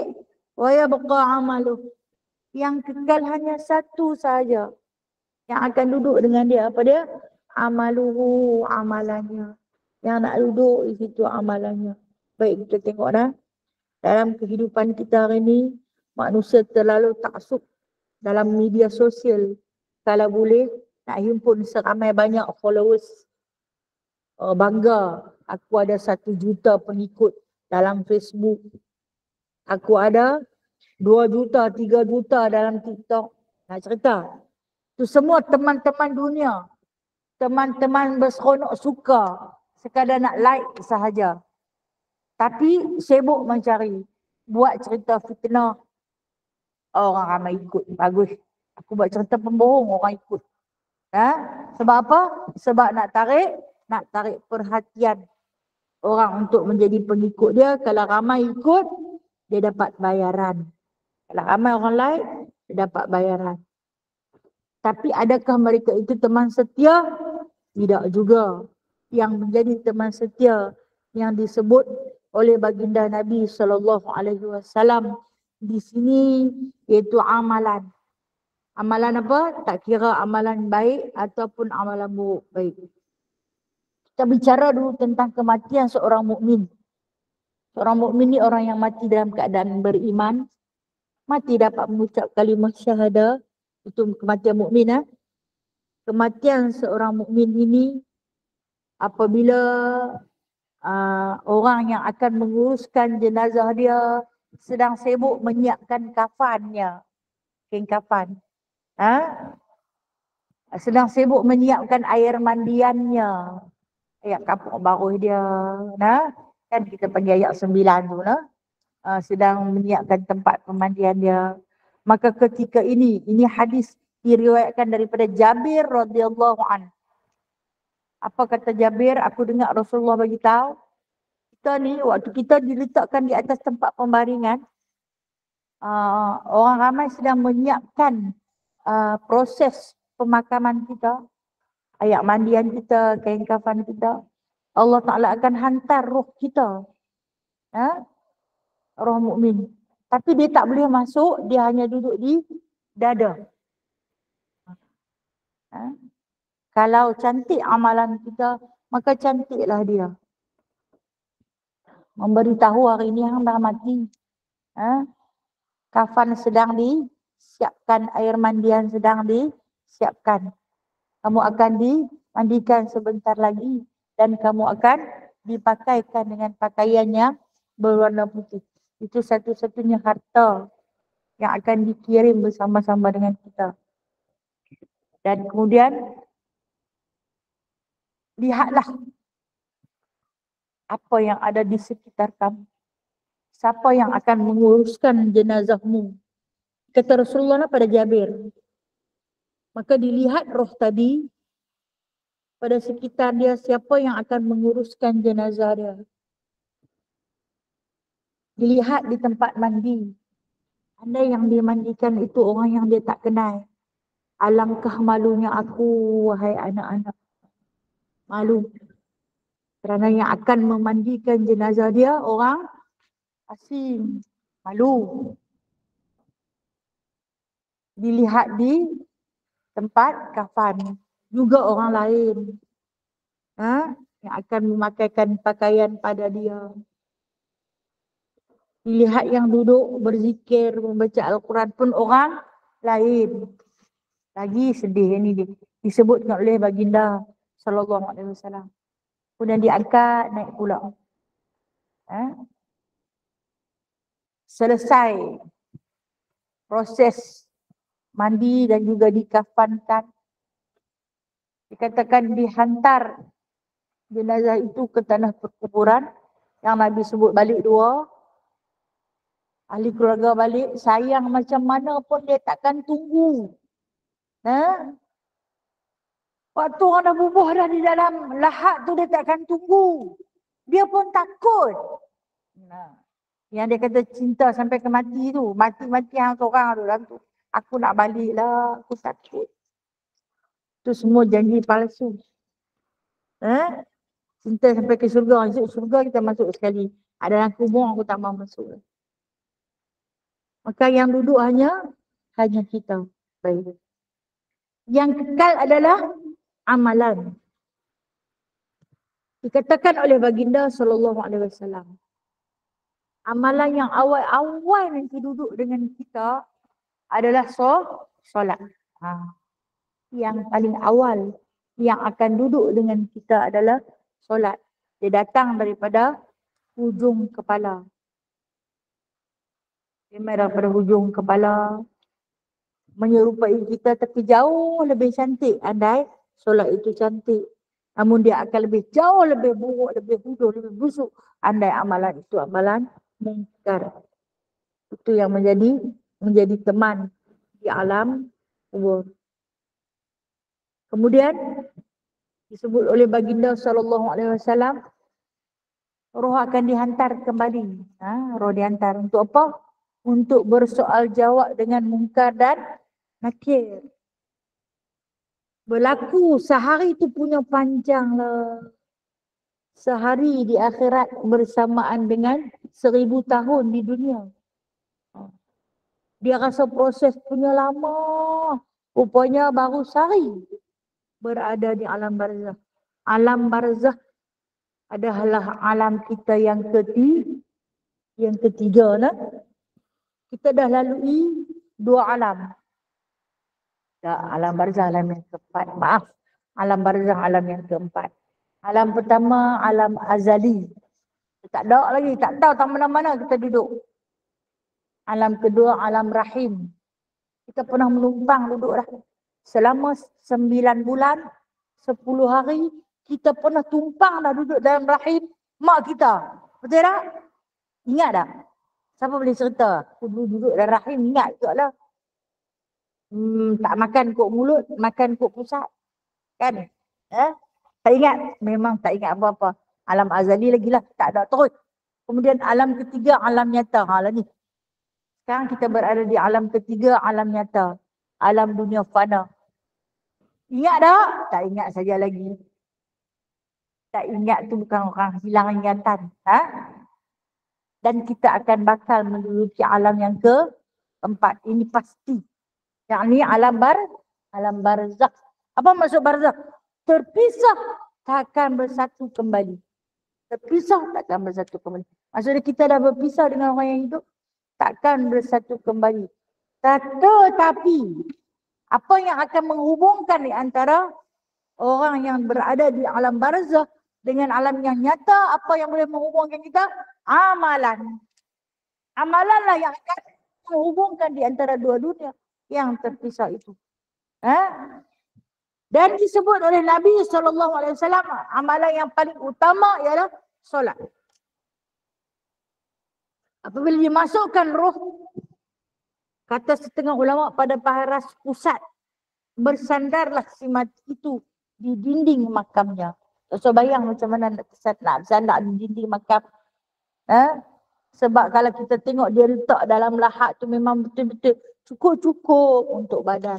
Wa yabqa amaluh. Yang kekal hanya satu saja. Yang akan duduk dengan dia. Apa dia? Amaluhu, amalannya. Yang nak duduk di situ amalannya. Baik, kita tengok dah. Dalam kehidupan kita hari ini, manusia terlalu taksub dalam media sosial. Kalau boleh, nak himpun seramai banyak followers. Bangga, aku ada 1 juta pengikut dalam Facebook. Aku ada 2 juta, 3 juta dalam TikTok. Nak cerita. Itu semua teman-teman dunia. Teman-teman berseronok suka. Sekadar nak like sahaja. Tapi sibuk mencari. Buat cerita fitnah. Orang ramai ikut. Bagus. Aku buat cerita pembohong, orang ikut. Sebab apa? Sebab nak tarik perhatian orang untuk menjadi pengikut dia. Kalau ramai ikut, dia dapat bayaran. Kalau ramai orang like, dia dapat bayaran. Tapi adakah mereka itu teman setia? Tidak juga. Yang menjadi teman setia yang disebut oleh baginda Nabi SAW di sini iaitu amalan. Amalan apa? Tak kira amalan baik ataupun amalan buruk. Baik. Kita bicara dulu tentang kematian seorang mukmin. Seorang mukmin ni orang yang mati dalam keadaan beriman. Mati dapat mengucap kalimah syahadah. Itu kematian mukmin. Kematian seorang mukmin ini apabila orang yang akan menguruskan jenazah dia sedang sibuk menyiapkan kafannya. Kain kafan. Sedang sibuk menyiapkan air mandiannya. Ayat kapuk baruh dia. Kan kita panggil ayat 9 tu. Sedang menyiapkan tempat pemandian dia. Maka ketika ini hadis diriwayatkan daripada Jabir radhiyallahu an. Apa kata Jabir? Aku dengar Rasulullah bagi tahu. Kita ni waktu kita diletakkan di atas tempat pembaringan, orang ramai sedang menyiapkan proses pemakaman kita, air mandian kita, kain kafan kita. Allah Ta'ala akan hantar roh kita. Roh mukmin. Tapi dia tak boleh masuk, dia hanya duduk di dada. Kalau cantik amalan kita, maka cantiklah dia. Memberitahu hari ini hang dah mati. Kafan sedang disiapkan, air mandian sedang disiapkan. Kamu akan dimandikan sebentar lagi dan kamu akan dipakaikan dengan pakaian yang berwarna putih. Itu satu-satunya harta yang akan dikirim bersama-sama dengan kita. Dan kemudian lihatlah apa yang ada di sekitar kamu. Siapa yang akan menguruskan jenazahmu? Kata Rasulullah pada Jabir. Maka dilihat roh tadi pada sekitar dia, siapa yang akan menguruskan jenazah dia. Dilihat di tempat mandi. Andai yang dimandikan itu orang yang dia tak kenal. Alangkah malunya aku, wahai anak-anak. Malu. Kerana yang akan memandikan jenazah dia orang asing. Malu. Dilihat di tempat kafan. Juga orang lain. Yang akan memakaikan pakaian pada dia. Dilihat yang duduk berzikir, membaca Al-Quran pun orang lain. Lagi sedih ini disebutkan oleh baginda sallallahu alaihi wasallam. Kemudian diangkat naik pula. Selesai proses mandi dan juga dikafankan. Dikatakan dihantar jenazah itu ke tanah perkuburan yang Nabi sebut balik dua. Ahli keluarga balik, sayang macam mana pun dia takkan tunggu. Waktu orang dah bubuh dah di dalam lahat tu dia takkan tunggu. Dia pun takut. Yang dia kata cinta sampai ke mati tu. Mati-mati yang seorang tu dalam tu. Aku nak balik lah, aku takut. Tu semua janji palsu. Cinta sampai ke syurga. Masuk syurga kita masuk sekali. Ada dalam kubur aku tak mahu masuk. Maka yang duduk hanya kita. Baik. Yang kekal adalah amalan. Dikatakan oleh baginda sallallahu alaihi wasallam. Amalan yang awal-awal nanti duduk dengan kita adalah solat. Yang paling awal yang akan duduk dengan kita adalah solat. Dia datang daripada hujung kepala. Dia daripada hujung kepala. Menyerupai kita tapi jauh lebih cantik. Andai solat itu cantik. Namun dia akan lebih jauh lebih buruk, lebih bodoh, lebih busuk. Andai amalan itu amalan mungkar. Itu yang menjadi teman di alam kubur. Kemudian disebut oleh baginda sallallahu alaihi wasallam, roh akan dihantar kembali. Roh dihantar untuk apa? Untuk bersoal jawab dengan mungkar dan nakir. Berlaku sehari itu punya panjang lah. Sehari di akhirat bersamaan dengan 1000 tahun di dunia. Dia rasa proses punya lama. Rupanya baru sehari berada di alam barzakh. Alam barzakh adalah alam kita yang ketiga. Kita dah lalui 2 alam. Alam barzakh alam yang keempat. Maaf. Alam barzakh alam yang keempat. Alam pertama alam azali. Tak ada lagi. Tak tahu tak mana-mana kita duduk. Alam kedua alam rahim. Kita pernah menumpang duduk dah. Selama 9 bulan, 10 hari, kita pernah tumpang dah duduk dalam rahim mak kita. Betul tak? Ingat tak? Siapa boleh cerita? Aku duduk dalam rahim, ingat juga lah. Tak makan kok mulut, makan kok pusat. Kan? Tak ingat? Memang tak ingat apa-apa. Alam azali lagi lah. Tak ada terus. Kemudian alam ketiga, alam nyata. Lah ni. Sekarang kita berada di alam ketiga, alam nyata. Alam dunia fana. Ingat tak? Tak ingat saja lagi. Tak ingat tu bukan orang hilang ingatan. Dan kita akan bakal menduduki alam yang keempat. Ini pasti. Yang ni alam barzakh. Apa maksud barzakh? Terpisah takkan bersatu kembali. Terpisah takkan bersatu kembali. Maksudnya kita dah berpisah dengan orang yang hidup, takkan bersatu kembali. Tetapi apa yang akan menghubungkan di antara orang yang berada di alam barzakh dengan alam yang nyata, apa yang boleh menghubungkan kita? Amalan. Amalanlah yang akan menghubungkan di antara dua dunia yang terpisah itu. Dan disebut oleh Nabi SAW, amalan yang paling utama ialah solat. Apabila dimasukkan roh, kata setengah ulama pada paras pusat, bersandarlah si mati itu di dinding makamnya. Tak usah bayang macam mana nak bersandar di dinding makam. Sebab kalau kita tengok dia letak dalam lahat tu memang betul-betul cukup-cukup untuk badan.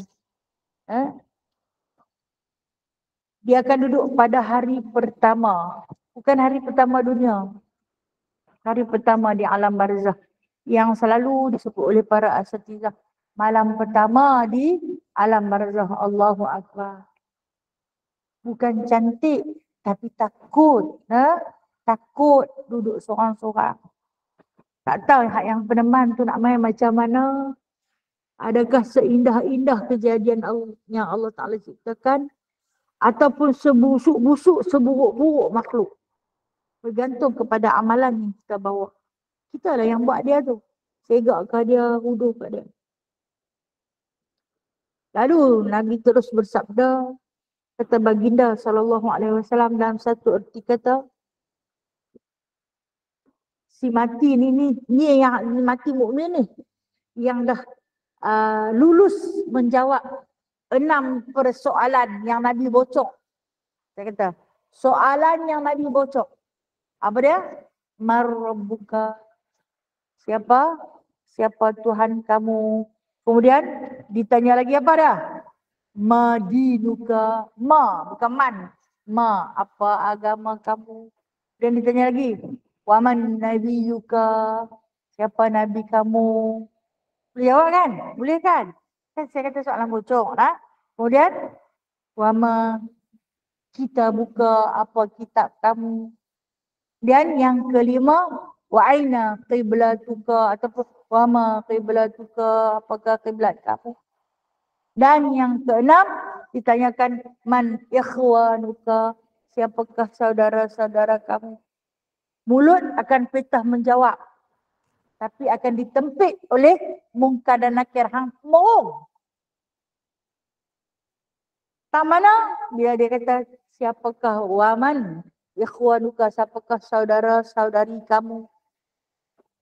Dia akan duduk pada hari pertama. Bukan hari pertama dunia. Hari pertama di alam barzah. Yang selalu disebut oleh para asatizah. Malam pertama di alam barzah. Allahu Akbar. Bukan cantik, tapi takut. Takut duduk seorang-seorang. Tak tahu yang peneman tu nak main macam mana. Adakah seindah-indah kejadian yang Allah Ta'ala ciptakan. Ataupun sebusuk-busuk, seburuk-buruk makhluk. Bergantung kepada amalan yang kita bawa. Kita lah yang buat dia tu. Segakkah dia, huduhkah dia. Lalu Nabi terus bersabda, kata baginda SAW dalam satu erti kata, si mati ni yang mati mukmin ni, yang dah lulus menjawab 6 persoalan yang Nabi bocok. Saya kata, soalan yang Nabi bocok. Apa dia? Marabbuka. Siapa? Siapa Tuhan kamu? Kemudian ditanya lagi apa dah? Madinuka. Bukan man. Apa agama kamu? Dan ditanya lagi. Waman nabiyuka. Siapa nabi kamu? Boleh jawab kan? Boleh kan? Kan saya kata soalan bocor. Kemudian. Wama kita buka apa kitab kamu. Dan yang kelima, wa aina qiblatuka ataupun wama qiblatuka, apakah kiblat kamu. Dan yang keenam, ditanyakan man ikhwanuka, siapakah saudara-saudara kamu. Mulut akan petah menjawab, tapi akan ditempik oleh mungkar dan nakir. Hang pembohong. Tak mana? Bila dia kata siapakah waman ikhwanuka, siapakah saudara-saudari kamu.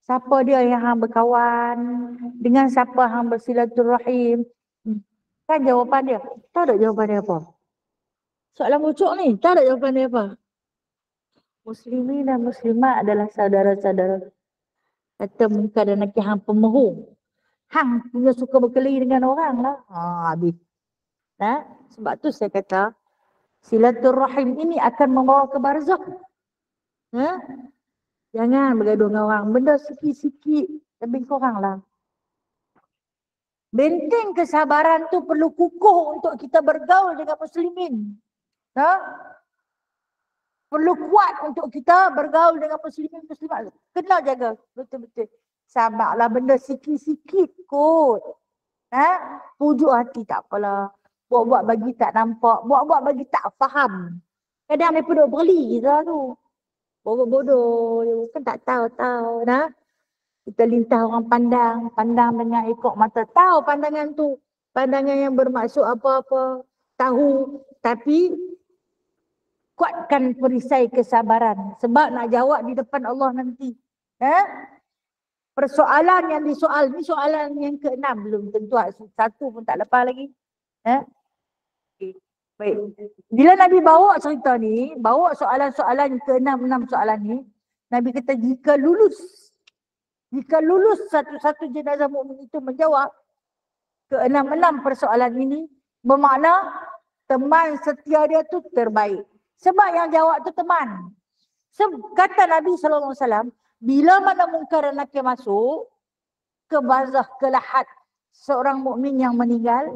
Siapa dia yang hang berkawan, dengan siapa hang bersilaturahim. Kan jawapan dia. Tahu tak jawapan dia apa? Soalan bocok ni, tahu tak jawapan dia apa? Muslimin dan muslimat adalah saudara-saudara. Kata muka dan nakir hang pemohong. Hang punya suka berkeli dengan orang lah. Habis. Sebab tu saya kata, silaturahim ini akan membawa ke barzakh. Jangan bergaduh dengan orang. Benda sikit-sikit lebih kurang lah. Benteng kesabaran tu perlu kukuh untuk kita bergaul dengan muslimin. Perlu kuat untuk kita bergaul dengan muslimin-muslimat. Kena jaga betul-betul. Sabarlah, benda sikit-sikit kot. Pujuk hati tak apalah. Buat-buat bagi tak nampak. Buat-buat bagi tak faham. Kadang mereka duduk berli kita tu. Bodoh-bodoh. Kan tak tahu-tahu. Kita lintah orang pandang dengan ekor mata. Tahu pandangan tu. Pandangan yang bermaksud apa-apa. Tahu. Tapi kuatkan perisai kesabaran. Sebab nak jawab di depan Allah nanti. Persoalan yang disoal. Ni soalan yang ke-6. Belum tentu satu pun tak lepas lagi. Okay. Baik. Bila Nabi bawa cerita ni. Bawa soalan-soalan ke-6 soalan ni. Nabi kata jika lulus satu-satu jenazah mukmin itu menjawab ke-6 persoalan ini, bermakna teman setia dia tu terbaik. Sebab yang jawab tu teman. Kata Nabi SAW, bila mana mungkar dan nakir masuk ke barzakh, ke lahat seorang mukmin yang meninggal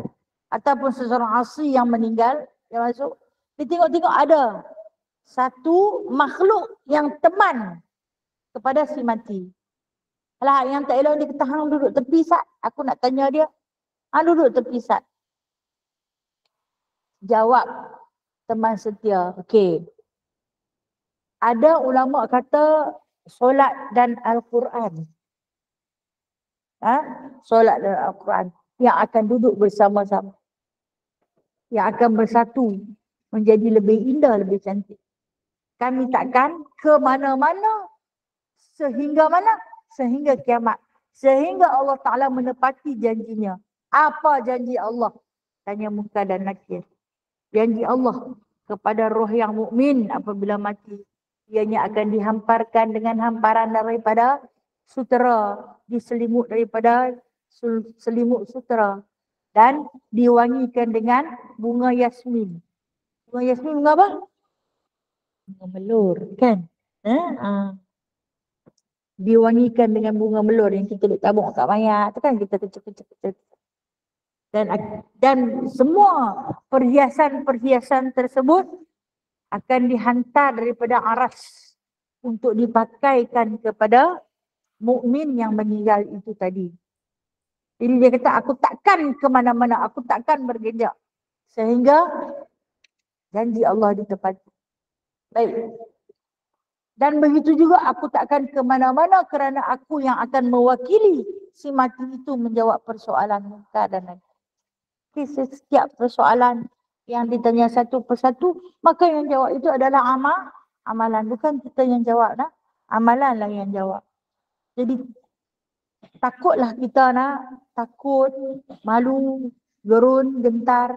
ataupun seseorang asli yang meninggal yang masuk, dia tengok-tengok ada satu makhluk yang teman kepada si mati. Alah, yang tak elok dia kata, hang duduk tepi sat. Aku nak tanya dia. Hang duduk tepi sat. Jawab teman setia. Okey. Ada ulama kata solat dan Al-Quran. Solat dan Al-Quran. Yang akan duduk bersama-sama. Yang akan bersatu. Menjadi lebih indah, lebih cantik. Kami takkan ke mana-mana. Sehingga mana? Sehingga kiamat. Sehingga Allah Ta'ala menepati janjinya. Apa janji Allah? Tanya Munkar dan Nakir. Janji Allah kepada roh yang mukmin apabila mati. Ianya akan dihamparkan dengan hamparan daripada sutera, diselimut daripada selimut sutera dan diwangikan dengan bunga yasmin. Bunga yasmin bunga apa? Bunga melur, kan? Diwangikan dengan bunga melur yang kita duk tabung kat mayat tu kan, kita kecil-kecil. Dan semua perhiasan-perhiasan tersebut akan dihantar daripada aras untuk dipakaikan kepada mukmin yang meninggal itu tadi. Jadi dia kata, aku takkan ke mana-mana, aku takkan bergejak sehingga janji Allah ditepati. Baik. Dan begitu juga aku takkan ke mana-mana kerana aku yang akan mewakili si mati itu menjawab persoalan muka dan nakir. Setiap persoalan yang ditanya satu persatu, maka yang jawab itu adalah amalan. Bukan kita yang jawab, nah. Amalanlah yang jawab. Jadi takutlah kita takut, malu, gerun, gentar.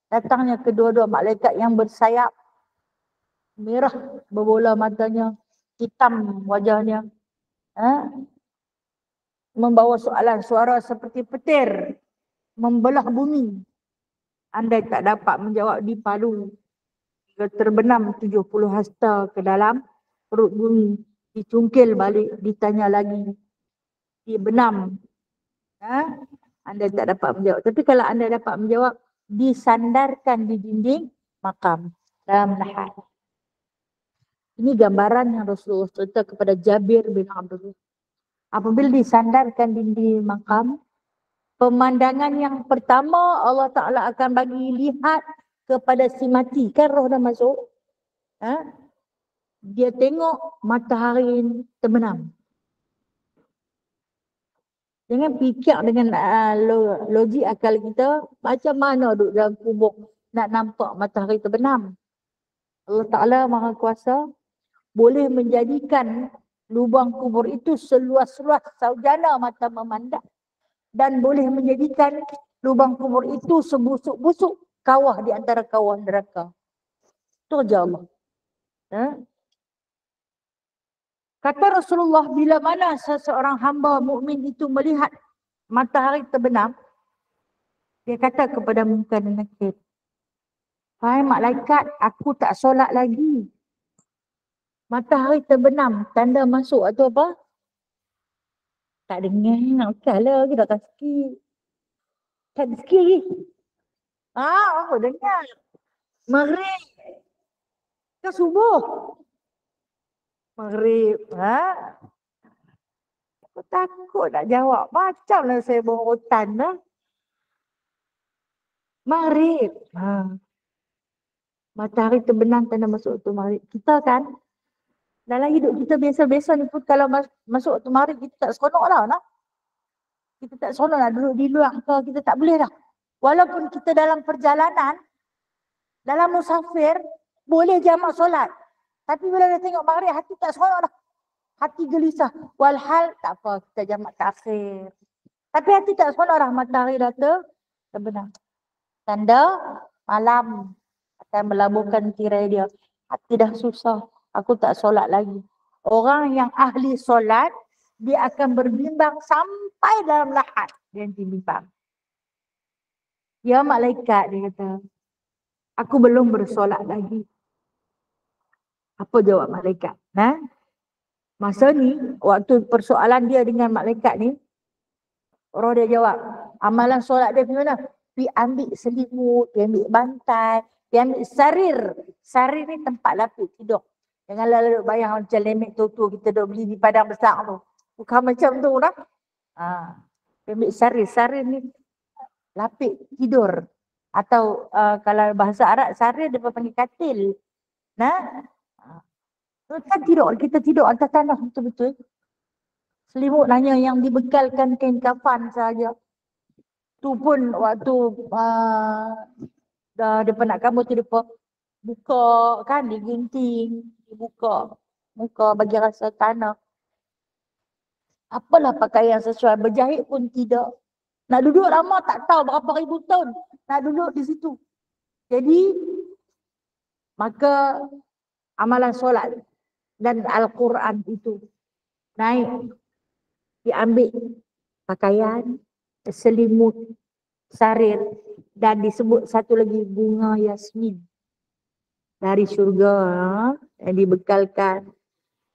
Datangnya kedua-dua malaikat yang bersayap, merah berbola matanya, hitam wajahnya, membawa soalan, suara seperti petir, membelah bumi. Andai tak dapat menjawab di palu, terbenam 70 hasta ke dalam perut bumi, dicungkil balik, ditanya lagi, dibenam. Anda tak dapat menjawab. Tapi kalau anda dapat menjawab, disandarkan di dinding makam dalam lahat. Ini gambaran yang Rasulullah cerita kepada Jabir bin Abdullah. Apabila disandarkan dinding makam, pemandangan yang pertama Allah Ta'ala akan bagi lihat kepada si mati. Kan roh dah masuk. Dia tengok matahari terbenam. Jangan fikir dengan logik akal kita, macam mana duduk dalam kubur nak nampak matahari terbenam. Allah Ta'ala Maha Kuasa boleh menjadikan lubang kubur itu seluas-luas saujana mata memandang. Dan boleh menjadikan lubang kubur itu sebusuk-busuk kawah di antara kawah neraka. Itu aja Allah. Kata Rasulullah, bila mana seseorang hamba mukmin itu melihat matahari terbenam, dia kata kepada Munkar dan Nakir, "Hai malaikat, aku tak solat lagi. Matahari terbenam, tanda masuk atau apa?" Tak dengar, nak kalah lagi, dah tak sikit. Tak sikit lagi. Aku dengar. Maghrib. Ke subuh. Maghrib. Aku takut nak jawab. Macamlah saya bawa hutan dah. Maghrib. Matahari terbenam, tanda masuk waktu maghrib. Kita kan, dalam hidup kita biasa-biasa ni pun kalau masuk waktu maghrib, kita tak seronok lah. Kita tak seronok nak duduk di luar ke, kita tak boleh dah. Walaupun kita dalam perjalanan, dalam musafir, boleh jamak solat. Tapi bila dia tengok maghrib, hati tak seronok dah. Hati gelisah. Walhal tak apa, kita jamak takhir. Tapi hati tak seronok dah, matahari dah terbenam. Tanda malam akan melabuhkan tirai dia. Hati dah susah, aku tak solat lagi. Orang yang ahli solat, dia akan berbimbang sampai dalam lahat. Dia bimbang. Ya malaikat, dia kata, aku belum bersolat lagi. Apa jawab malaikat? Masa ni, waktu persoalan dia dengan malaikat ni, roh dia jawab, amalan solat dia pergi mana? Pergi ambil selimut, pergi ambil bantal, pergi ambil sarir. Sarir ni tempat lapis tidur. Janganlah duduk bayang macam lemek tu kita duduk beli di padang besar tu. Bukan macam tu dah. Ambil sarir. Sarir ni lapik tidur. Atau kalau bahasa Arab, sarir dia panggil katil. Kan tidur, kita tidur atas tanah betul-betul. Selimut hanya yang dibekalkan kain kafan saja. Tu pun waktu dah depan nak kamu tu depa buka kan, digunting, dibuka muka bagi rasa tanah. Apalah pakaian sesuai, berjahit pun tidak. Nak duduk lama tak tahu berapa ribu tahun nak duduk di situ. Jadi maka amalan solat dan Al-Quran itu naik diambil pakaian, selimut, sarir, dan disebut satu lagi bunga yasmin dari syurga yang dibekalkan.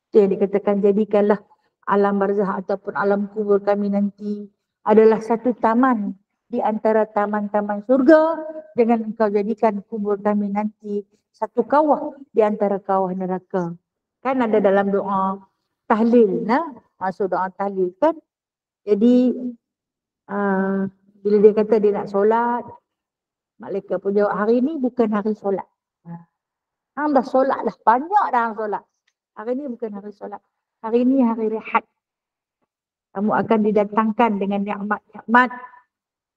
Itu yang dikatakan, jadikanlah alam barzah ataupun alam kubur kami nanti adalah satu taman di antara taman-taman surga, dengan engkau jadikan kubur kami nanti satu kawah di antara kawah neraka. Kan ada dalam doa tahlil, masuk doa tahlil kan. Jadi bila dia kata dia nak solat, malaikat pun jawab, hari ni bukan hari solat. Hang dah solat dah, banyak dah hang solat. Hari ni bukan hari solat. Hari ni hari rehat. Kamu akan didatangkan dengan nikmat-nikmat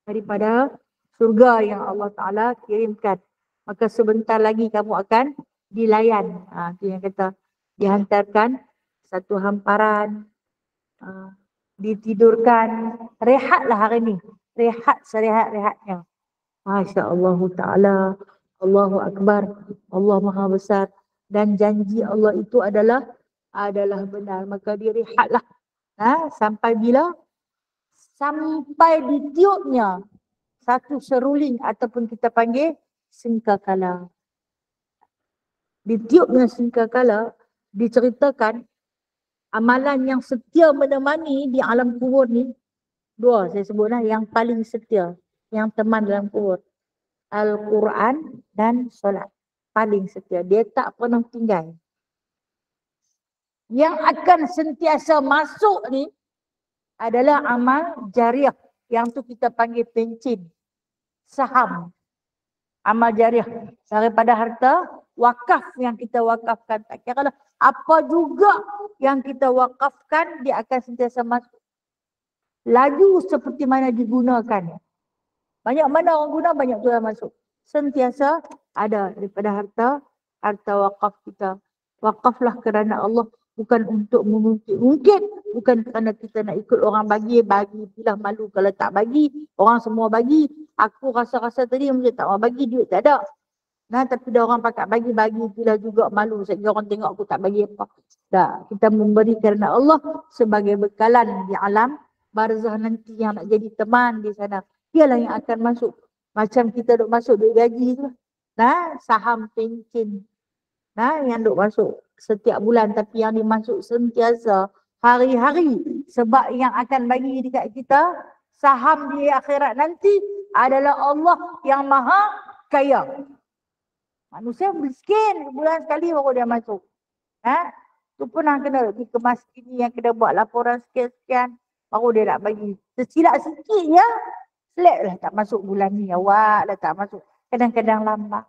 daripada surga yang Allah Ta'ala kirimkan. Maka sebentar lagi kamu akan dilayan. Itu yang kata, dihantarkan satu hamparan, ditidurkan. Rehatlah hari ni. Rehat serehat-rehatnya. Masya Allah Ta'ala. Allahu Akbar. Allah Maha Besar. Dan janji Allah itu adalah benar. Maka direhatlah. Sampai bila? Sampai ditiupnya satu seruling ataupun kita panggil sengkakala. Ditiupnya sengkakala, diceritakan amalan yang setia menemani di alam kubur ni, dua saya sebutlah yang paling setia, yang teman dalam kubur. Al-Quran dan solat. Paling setia. Dia tak pernah tinggal. Yang akan sentiasa masuk ni adalah amal jariah. Yang tu kita panggil pencin. Saham. Amal jariah. Daripada harta wakaf yang kita wakafkan. Tak kira lah. Apa juga yang kita wakafkan, dia akan sentiasa masuk. Laju seperti mana digunakan. Banyak mana orang guna, banyak tu yang masuk. Sentiasa ada daripada harta wakaf kita. Wakaflah kerana Allah, bukan untuk mengungkit-ungkit, bukan kerana kita nak ikut orang bagi pilah malu kalau tak bagi. Orang semua bagi. Aku rasa-rasa tadi macam tak mau bagi, duit tak ada. Tapi dah orang pakat bagi pilah juga malu. Sehingga orang tengok aku tak bagi apa. Tak, kita memberi kerana Allah sebagai bekalan di alam barzah nanti yang nak jadi teman di sana. Dialah yang akan masuk. Macam kita duk masuk duit gaji tu. Saham pencin. Yang duk masuk setiap bulan, tapi yang dimasuk sentiasa hari-hari. Sebab yang akan bagi dekat kita saham di akhirat nanti adalah Allah yang maha kaya. Manusia miskin, bulan sekali baru dia masuk. Tu pun yang kena dikemas ini, yang kena buat laporan sekian-sekian, baru dia nak bagi. Tersilap sikit ya, selek lah tak masuk bulan ni, awak dah tak masuk. Kadang-kadang lambat,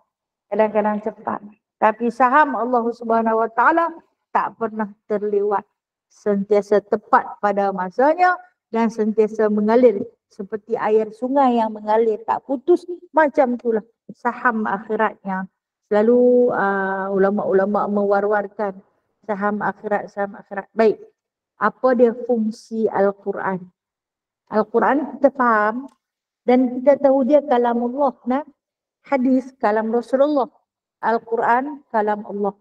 kadang-kadang cepat. Tapi saham Allah Subhanahu Wa Taala tak pernah terlewat. Sentiasa tepat pada masanya dan sentiasa mengalir seperti air sungai yang mengalir tak putus. Macam itulah saham akhiratnya. Selalu ulama-ulama mewar-warkan saham akhirat, saham akhirat. Baik, apa dia fungsi Al-Quran? Al-Quran kita faham dan kita tahu dia kalamullah. Hadis kalam Rasulullah. Al-Quran kalam Allah.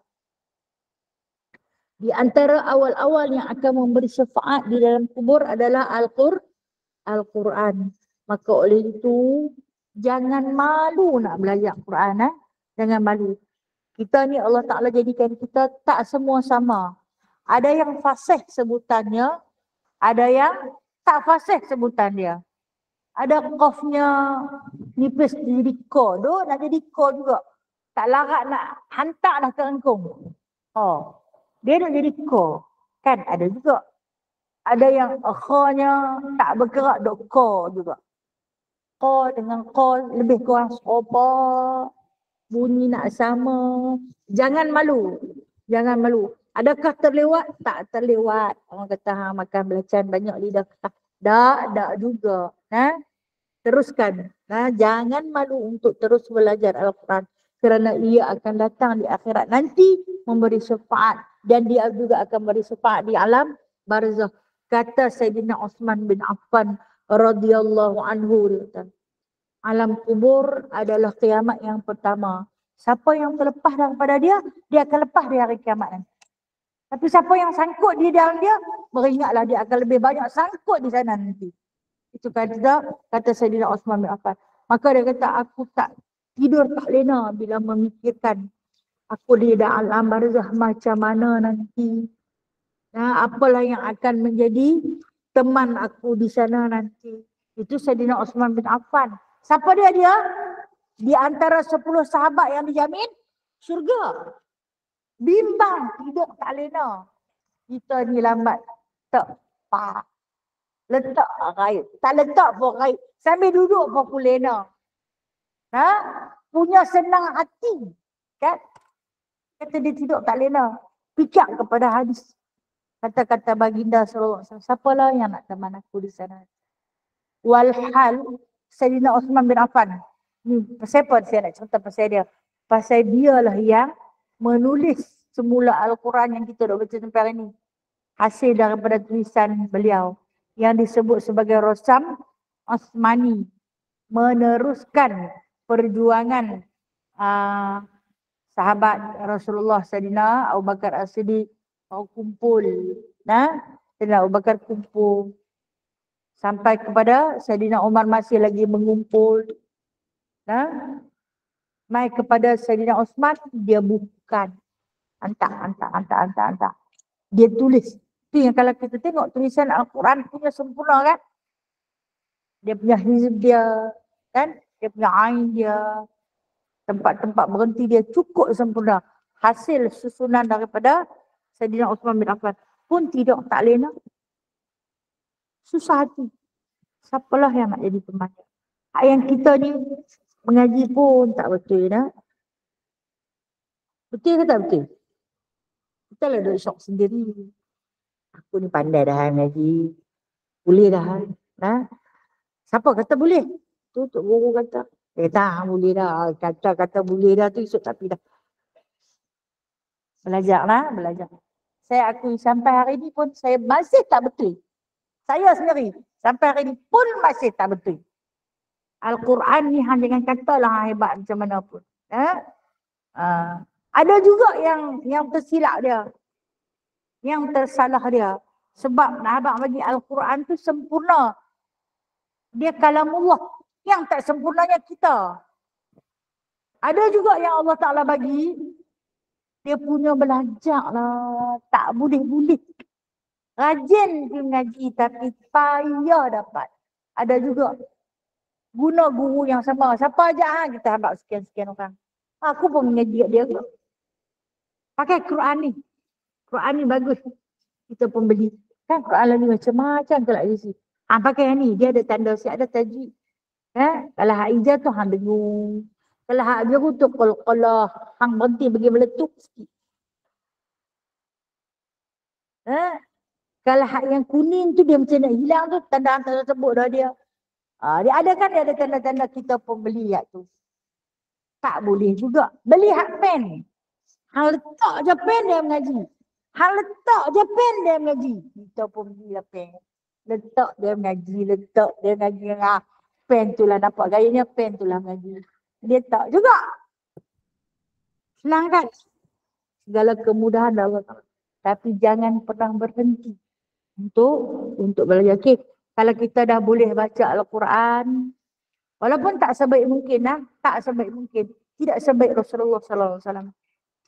Di antara awal-awal yang akan memberi syafaat di dalam kubur adalah Al-Quran. Maka oleh itu, jangan malu nak belajar Quran. Jangan malu. Kita ni Allah Ta'ala jadikan kita tak semua sama. Ada yang fasih sebutannya, ada yang tak fasih sebutan dia. Ada qafnya nipis jadi ko. Nak jadi ko juga. Tak larat nak hantar dah ke engkong. Dia nak jadi ko. Kan ada juga. Ada yang kha-nya tak bergerak dok ko juga. Ko dengan ko lebih kurang serupa. Bunyi nak sama. Jangan malu. Jangan malu. Adakah terlewat? Tak terlewat. Orang kata makan belacan banyak lidah. Tak juga. Teruskan. Jangan malu untuk terus belajar Al-Quran. Kerana ia akan datang di akhirat nanti memberi syafaat. Dan dia juga akan beri syafaat di alam barzah. Kata Sayyidina Uthman bin Affan radhiyallahu anhu. Alam kubur adalah kiamat yang pertama. Siapa yang terlepas daripada dia, dia akan lepas di hari kiamat nanti. Tapi siapa yang sangkut di dalam dia, beringatlah dia akan lebih banyak sangkut di sana nanti. Itu kata Sayyidina Osman bin Affan. Maka dia kata, aku tak tidur tak lena bila memikirkan aku di dalam alam barzah macam mana nanti. Nah, apalah yang akan menjadi teman aku di sana nanti. Itu Sayyidina Osman bin Affan. Siapa dia? Di antara 10 sahabat yang dijamin syurga. Bimbang, tidur tak lena. Kita ni lambat. Tak, pak. Letak raib. Tak letak pun raib. Sambil duduk pun aku lena. Ha? Punya senang hati. Kan? Kata dia tidur tak lena. Fikir kepada hadis. Kata-kata baginda sallallahu alaihi wasallam. Siapalah yang nak teman aku di sana? Walhal Sayyidina Osman bin Affan. Ni pasal apa saya nak cerita pasal dia? Pasal dialah yang menulis semula Al-Quran yang kita dah baca sampai hari ni. Hasil daripada tulisan beliau yang disebut sebagai Rosam Osmani, meneruskan perjuangan sahabat Rasulullah Sayyidina Abu Bakar As-Siddiq mau kumpul. Sayyidina Abu Bakar kumpul sampai kepada Sayyidina Umar masih lagi mengumpul. Mai kepada Sayyidina Osman, dia bukan. Hantar. Dia tulis. Itu yang kalau kita tengok tulisan Al-Quran punya sempurna kan. Dia punya hizb dia, kan? Dia punya ain dia, tempat-tempat berhenti dia cukup sempurna. Hasil susunan daripada Sayyidina Osman bin Affan pun tidak tak lena. Susah hati. Siapalah yang nak jadi teman? Yang kita ni mengaji pun tak betul dah. Betul ke tak betul? Kita lah duduk syok sendiri. Aku ni pandai dah mengaji. Boleh dah. Siapa kata boleh? Tu Tok Guru kata. Tak boleh dah. Kata boleh dah tu esok tapi dah. Belajar. Saya akui sampai hari ni pun saya masih tak betul. Saya sendiri sampai hari ni pun masih tak betul. Al-Quran ni jangan katalah hebat macam mana pun. Ada juga yang tersilap dia. Yang tersalah dia. Sebab nak abang bagi Al-Quran tu sempurna. Dia kalamullah. Yang tak sempurnanya kita. Ada juga yang Allah Ta'ala bagi. Dia punya belajar lah. Tak boleh-boleh. Rajin dia mengaji tapi payah dapat. Ada juga. Guna guru yang sama. Siapa aja kita habaq sekian-sekian orang. Aku pun mengaji kat dia ke. Pakai Quran ni. Quran ni bagus. Kita pun beli. Kan Quran ni macam-macam kelak di sini. Pakai yang ni. Dia ada tanda siap, ada tajwid. Kalau hak hijau tu hang dengung. Kalau hak biru tu qalqalah. Hang berhenti bagi meletup sikit. Kalau hak yang kuning tu dia macam nak hilang tu. Tanda-tanda sebut dah dia. Dia ada kan, dia ada tanda-tanda kita pun beli hak tu. Tak boleh juga. Beli hak pen. Hang letak je pen dia mengaji. Hang letak je pen dia mengaji. Kita pun belilah pen. Letak dia mengaji. Pen tu lah nampak gayanya, pen tu lah mengaji. Dia tak juga. Senang kan? Segala kemudahan Allah Ta'ala. Tapi jangan pernah berhenti untuk belajar. Okay. Kalau kita dah boleh baca Al-Quran, walaupun tak sebaik mungkin tak sebaik mungkin. Tidak sebaik Rasulullah sallallahu alaihi wasallam.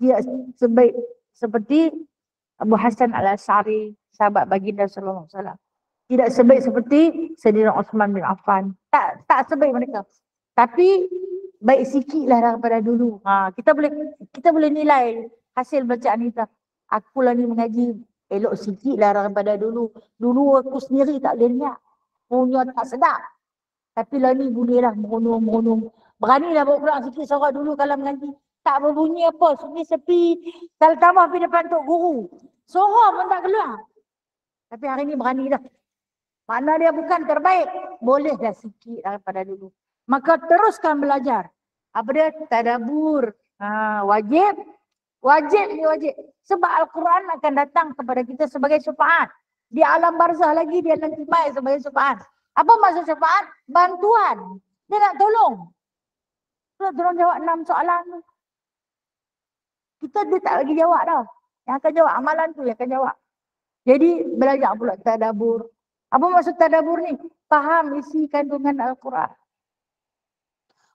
Tidak sebaik seperti Abu Hasan Al-Asy'ari, sahabat baginda sallallahu alaihi wasallam. Tidak sebaik seperti Sayyidina Osman bin Affan. Tak sebaik mereka. Tapi baik sikitlah daripada dulu. Kita boleh nilai hasil bacaan kita. Akulah ni mengaji elok sikitlah daripada dulu. Dulu aku sendiri tak boleh niat. Punya tak sedap. Tapi lah ni bolehlah meronong. Beranilah bawa keluar sikit sorak dulu kalau mengaji. Tak berbunyi apa. Sunyi sepi. Kalau tambah pergi depan Tok Guru. Sorak pun tak keluar. Tapi hari ni berani dah. Makna dia bukan terbaik. Boleh dah sikit daripada dulu. Maka teruskan belajar. Apa dia? Tadabbur. Wajib. Sebab Al-Quran akan datang kepada kita sebagai syafaat. Di alam barzah lagi dia nanti baik sebagai syafaat. Apa maksud syafaat? Bantuan. Dia nak tolong. Dia nak tolong jawab 6 soalan. Dia tak lagi jawab dah. Yang akan jawab, amalan tu yang akan jawab. Jadi belajar pula tadabbur. Apa maksud tadabbur ni? Faham isi kandungan Al-Quran.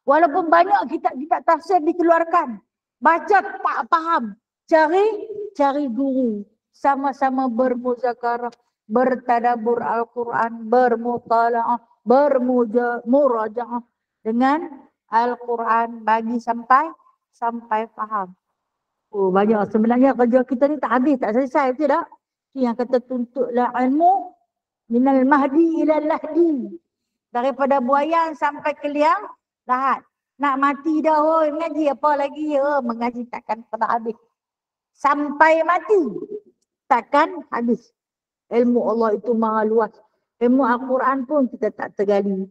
Walaupun banyak kitab-kitab tafsir dikeluarkan, baca tak faham, cari guru, sama-sama bermuzakarah, bertadabbur Al-Quran, bermutalaah, bermurajaah dengan Al-Quran bagi sampai faham. Oh, banyak sebenarnya kerja kita ni tak habis, tak selesai, betul tak? Yang kata tuntutlah ilmu minal mahdi ilal lahdi. Daripada buayan sampai ke liang lahat. Nak mati dah, mengaji apa lagi? Mengaji takkan pernah habis. Sampai mati takkan habis. Ilmu Allah itu maha luas. Ilmu Al-Quran pun kita tak tergali.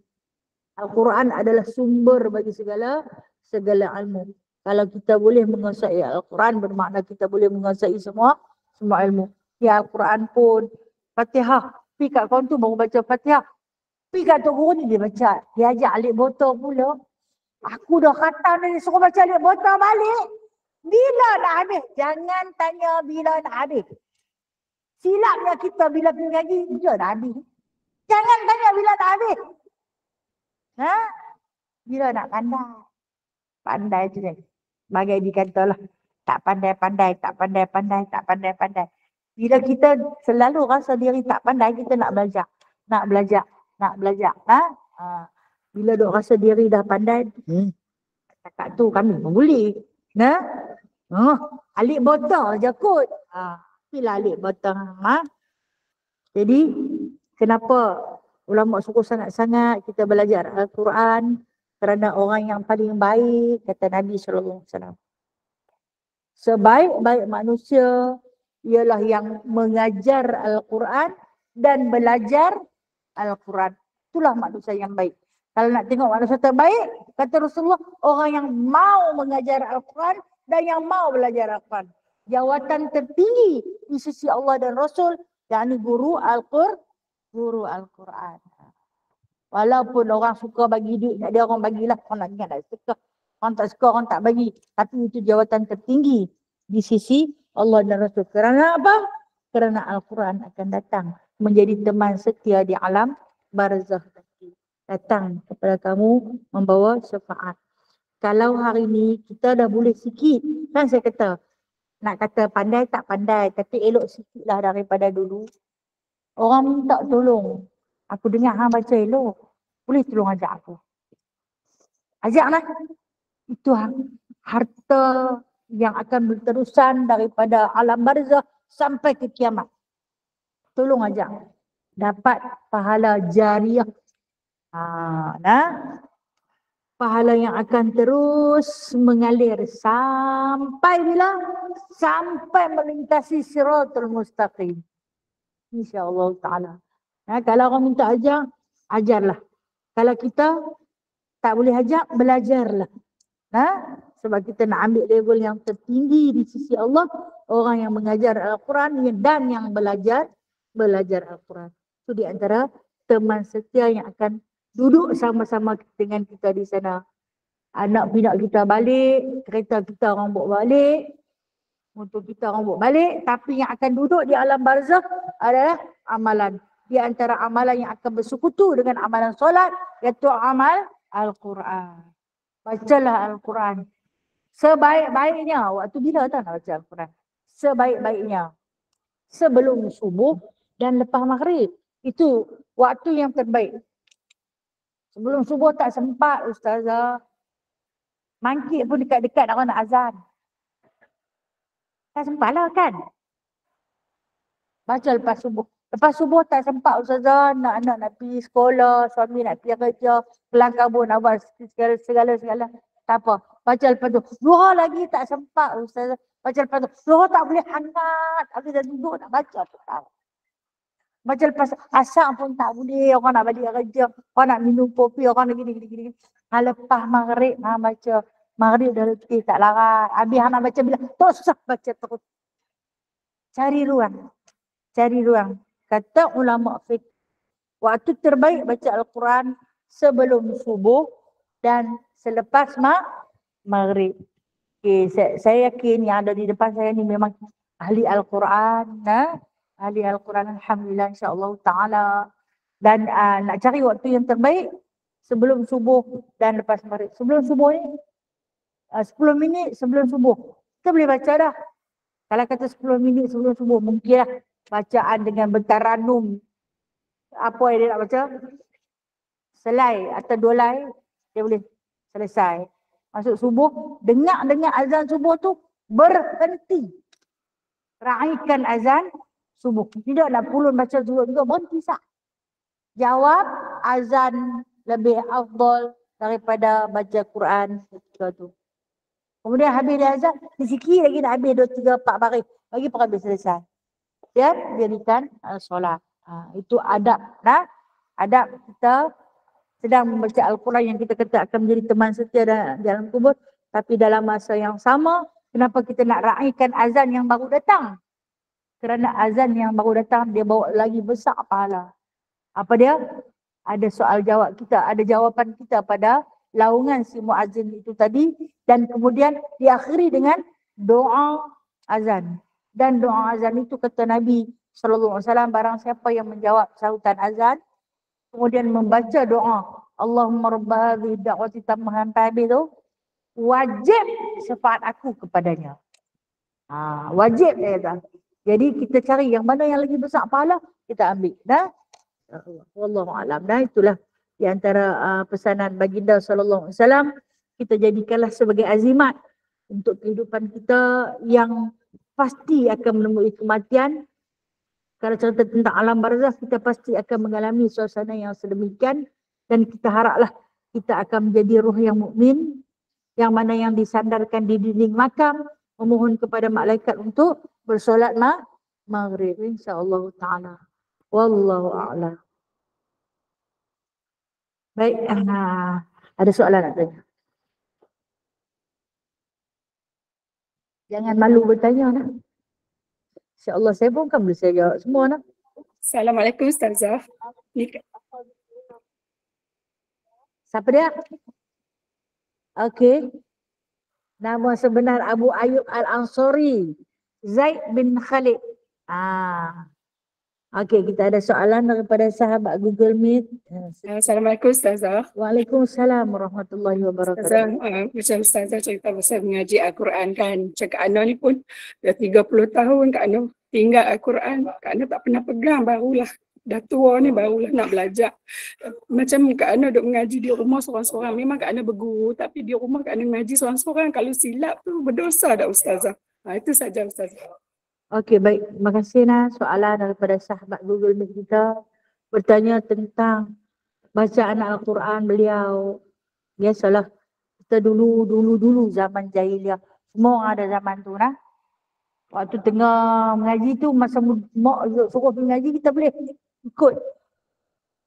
Al-Quran adalah sumber bagi segala ilmu. Kalau kita boleh menguasai Al-Quran, bermakna kita boleh menguasai semua ilmu. Ya Al-Quran pun, Fatihah. Pergi kat kawan tu baru baca Fatihah. Pergi kat tok guru ni dia baca. Dia ajak alik botol pula. Aku dah kata ni suruh baca alik botol balik. Bila nak habis? Jangan tanya bila nak habis. Silapnya kita bila pergi ngaji, bila nak habis. Jangan tanya bila nak habis. Ha? Bila nak pandai. Pandai je ni. Bagai dikatalah. Tak pandai-pandai, tak pandai-pandai, tak pandai-pandai. Bila kita selalu rasa diri tak pandai, kita nak belajar. Nak belajar. Ha? Bila duk rasa diri dah pandai, cakap tu kami membuli. Nah? Alik botol je kot. Bila alik botol. Jadi, kenapa ulama suruh sangat-sangat kita belajar Al-Quran? Kerana orang yang paling baik, kata Nabi SAW. Sebaik-baik manusia ialah yang mengajar Al-Quran dan belajar Al-Quran. Itulah manusia yang baik. Kalau nak tengok manusia terbaik, kata Rasulullah, orang yang mau mengajar Al-Quran dan yang mau belajar Al-Quran. Jawatan tertinggi di sisi Allah dan Rasul, yakni guru Al-Quran. Walaupun orang suka bagi duit, dia orang bagilah. Orang nak ingat tak suka. Orang tak suka, orang tak bagi. Tapi itu jawatan tertinggi di sisi Allah dan Rasul. Kerana apa? Kerana Al-Quran akan datang menjadi teman setia di alam barzakh nanti. Datang kepada kamu membawa syafaat. Kalau hari ni kita dah boleh sikit, kan saya kata, nak kata pandai tak pandai, tapi elok sikit lah daripada dulu. Orang minta tolong. Aku dengar hang baca elok. Boleh tolong ajak aku. Ajaklah. Itu harta yang akan berterusan daripada alam barzakh sampai ke kiamat. Tolong ajak. Dapat pahala jariah. Pahala yang akan terus mengalir sampai bila? Sampai melintasi siratul mustaqim. InsyaAllah ta'ala. Kalau orang minta ajar, ajarlah. Kalau kita tak boleh ajar, belajarlah. Sebab kita nak ambil level yang tertinggi di sisi Allah, orang yang mengajar Al-Quran dan yang belajar Al-Quran. Itu di antara teman setia yang akan duduk sama-sama dengan kita di sana. Anak pinak kita balik, kereta kita orang bawa balik, motor kita orang bawa balik, tapi yang akan duduk di alam barzakh adalah amalan. Di antara amalan yang akan bersekutu dengan amalan solat, iaitu amal Al-Quran. Bacalah Al-Quran. Sebaik-baiknya, waktu bila tak nak baca Al-Quran? Sebaik-baiknya. Sebelum subuh dan lepas maghrib. Itu waktu yang terbaik. Sebelum subuh tak sempat, Ustazah. Mangkit pun dekat-dekat orang nak azan. Tak sempat lah kan? Baca lepas subuh. Lepas subuh tak sempat Ustazah, anak-anak nak pergi sekolah, suami nak pergi kerja, kelang kabut nak buat segala. Tak apa. Baca lepas tu. Zuhur lagi tak sempat Ustazah. Baca lepas tu. Zuhur tak boleh hangat. Habis dah duduk nak baca pun tak. Baca lepas asar pun tak boleh. Orang nak balik kerja. Orang nak minum kopi. Orang nak gini. Lepas maghrib baca. Maghrib dah letih tak larat. Habis nak baca bila. Tak susah baca terus. Cari ruang. Kata ulama fiqh, waktu terbaik baca Al-Quran sebelum subuh dan selepas maghrib. Okay, saya yakin yang ada di depan saya ni memang ahli Al-Quran. Ahli Al-Quran Alhamdulillah insyaAllah ta'ala. Dan nak cari waktu yang terbaik sebelum subuh dan lepas maghrib. Sebelum subuh ni 10 minit sebelum subuh kita boleh baca dah. Kalau kata 10 minit sebelum subuh mungkinlah bacaan dengan bertaranum. Apa yang dia nak baca? Selai atau dolai dia boleh selesai. Masuk subuh, dengar azan subuh tu berhenti. Raikan azan subuh. Tidak nak pulun baca juga berhenti sah. Jawab azan lebih afdal daripada baca Quran ketika tu. Kemudian habis dia azan, sikit lagi nak habis 2, 3, 4 baris. Bagi pun habis selesai. Ya, dirikan solat. Itu adab. Adab kita sedang membaca Al-Quran yang kita kata akan menjadi teman setia dalam kubur. Tapi dalam masa yang sama, kenapa kita nak raikan azan yang baru datang? Kerana azan yang baru datang, dia bawa lagi besar pahala. Apa dia? Ada soal jawab kita, ada jawapan kita pada laungan si muazzin itu tadi. Dan kemudian diakhiri dengan doa azan. Dan doa azan itu kata Nabi SAW, barang siapa yang menjawab sahutan azan, kemudian membaca doa Allahumma rabba hadhihi da'wati tammah habis tu, wajib syafaat aku kepadanya. Wajib dia kata. Jadi kita cari yang mana yang lagi besar pahala, kita ambil. Wallahu a'lam. Itulah di antara pesanan baginda sallallahu alaihi wasallam. Kita jadikanlah sebagai azimat untuk kehidupan kita yang pasti akan menemui kematian. Kalau cerita tentang alam barzakh, kita pasti akan mengalami suasana yang sedemikian. Dan kita haraplah kita akan menjadi ruh yang mukmin, yang mana yang disandarkan di dinding makam, memohon kepada malaikat untuk bersolat maghrib. InsyaAllah ta'ala. Wallahu a'lam. Baik, ada soalan nak tanya? Jangan malu bertanya lah. InsyaAllah saya pun kan boleh saya jawab semua lah. Assalamualaikum Ustazah. Siapa dia? Okey. Nama sebenar Abu Ayyub Al-Ansari, Zaid bin Khalid. Okey, kita ada soalan daripada sahabat Google Meet. Assalamualaikum Ustazah. Waalaikumsalam warahmatullahi wabarakatuh. Ustazah, macam Ustazah cerita pasal mengaji Al-Quran kan. Cakap Ana ni pun dah 30 tahun Kak Ana tinggal Al-Quran. Kak Ana tak pernah pegang, barulah dah tua ni barulah nak belajar. Macam Kak Ana duk mengaji di rumah seorang-seorang. Memang Kak Ana berguru, tapi di rumah Kak Ana mengaji seorang-seorang. Kalau silap tu berdosa dah Ustazah. Itu saja Ustazah. Okey, baik. Terima kasih soalan daripada sahabat Google Meet kita. Bertanya tentang bacaan Al-Quran beliau. Biasalah, kita dulu zaman jahiliah. Semua orang ada zaman tu Waktu tengah mengaji tu, masa mak suruh pergi mengaji, kita boleh ikut.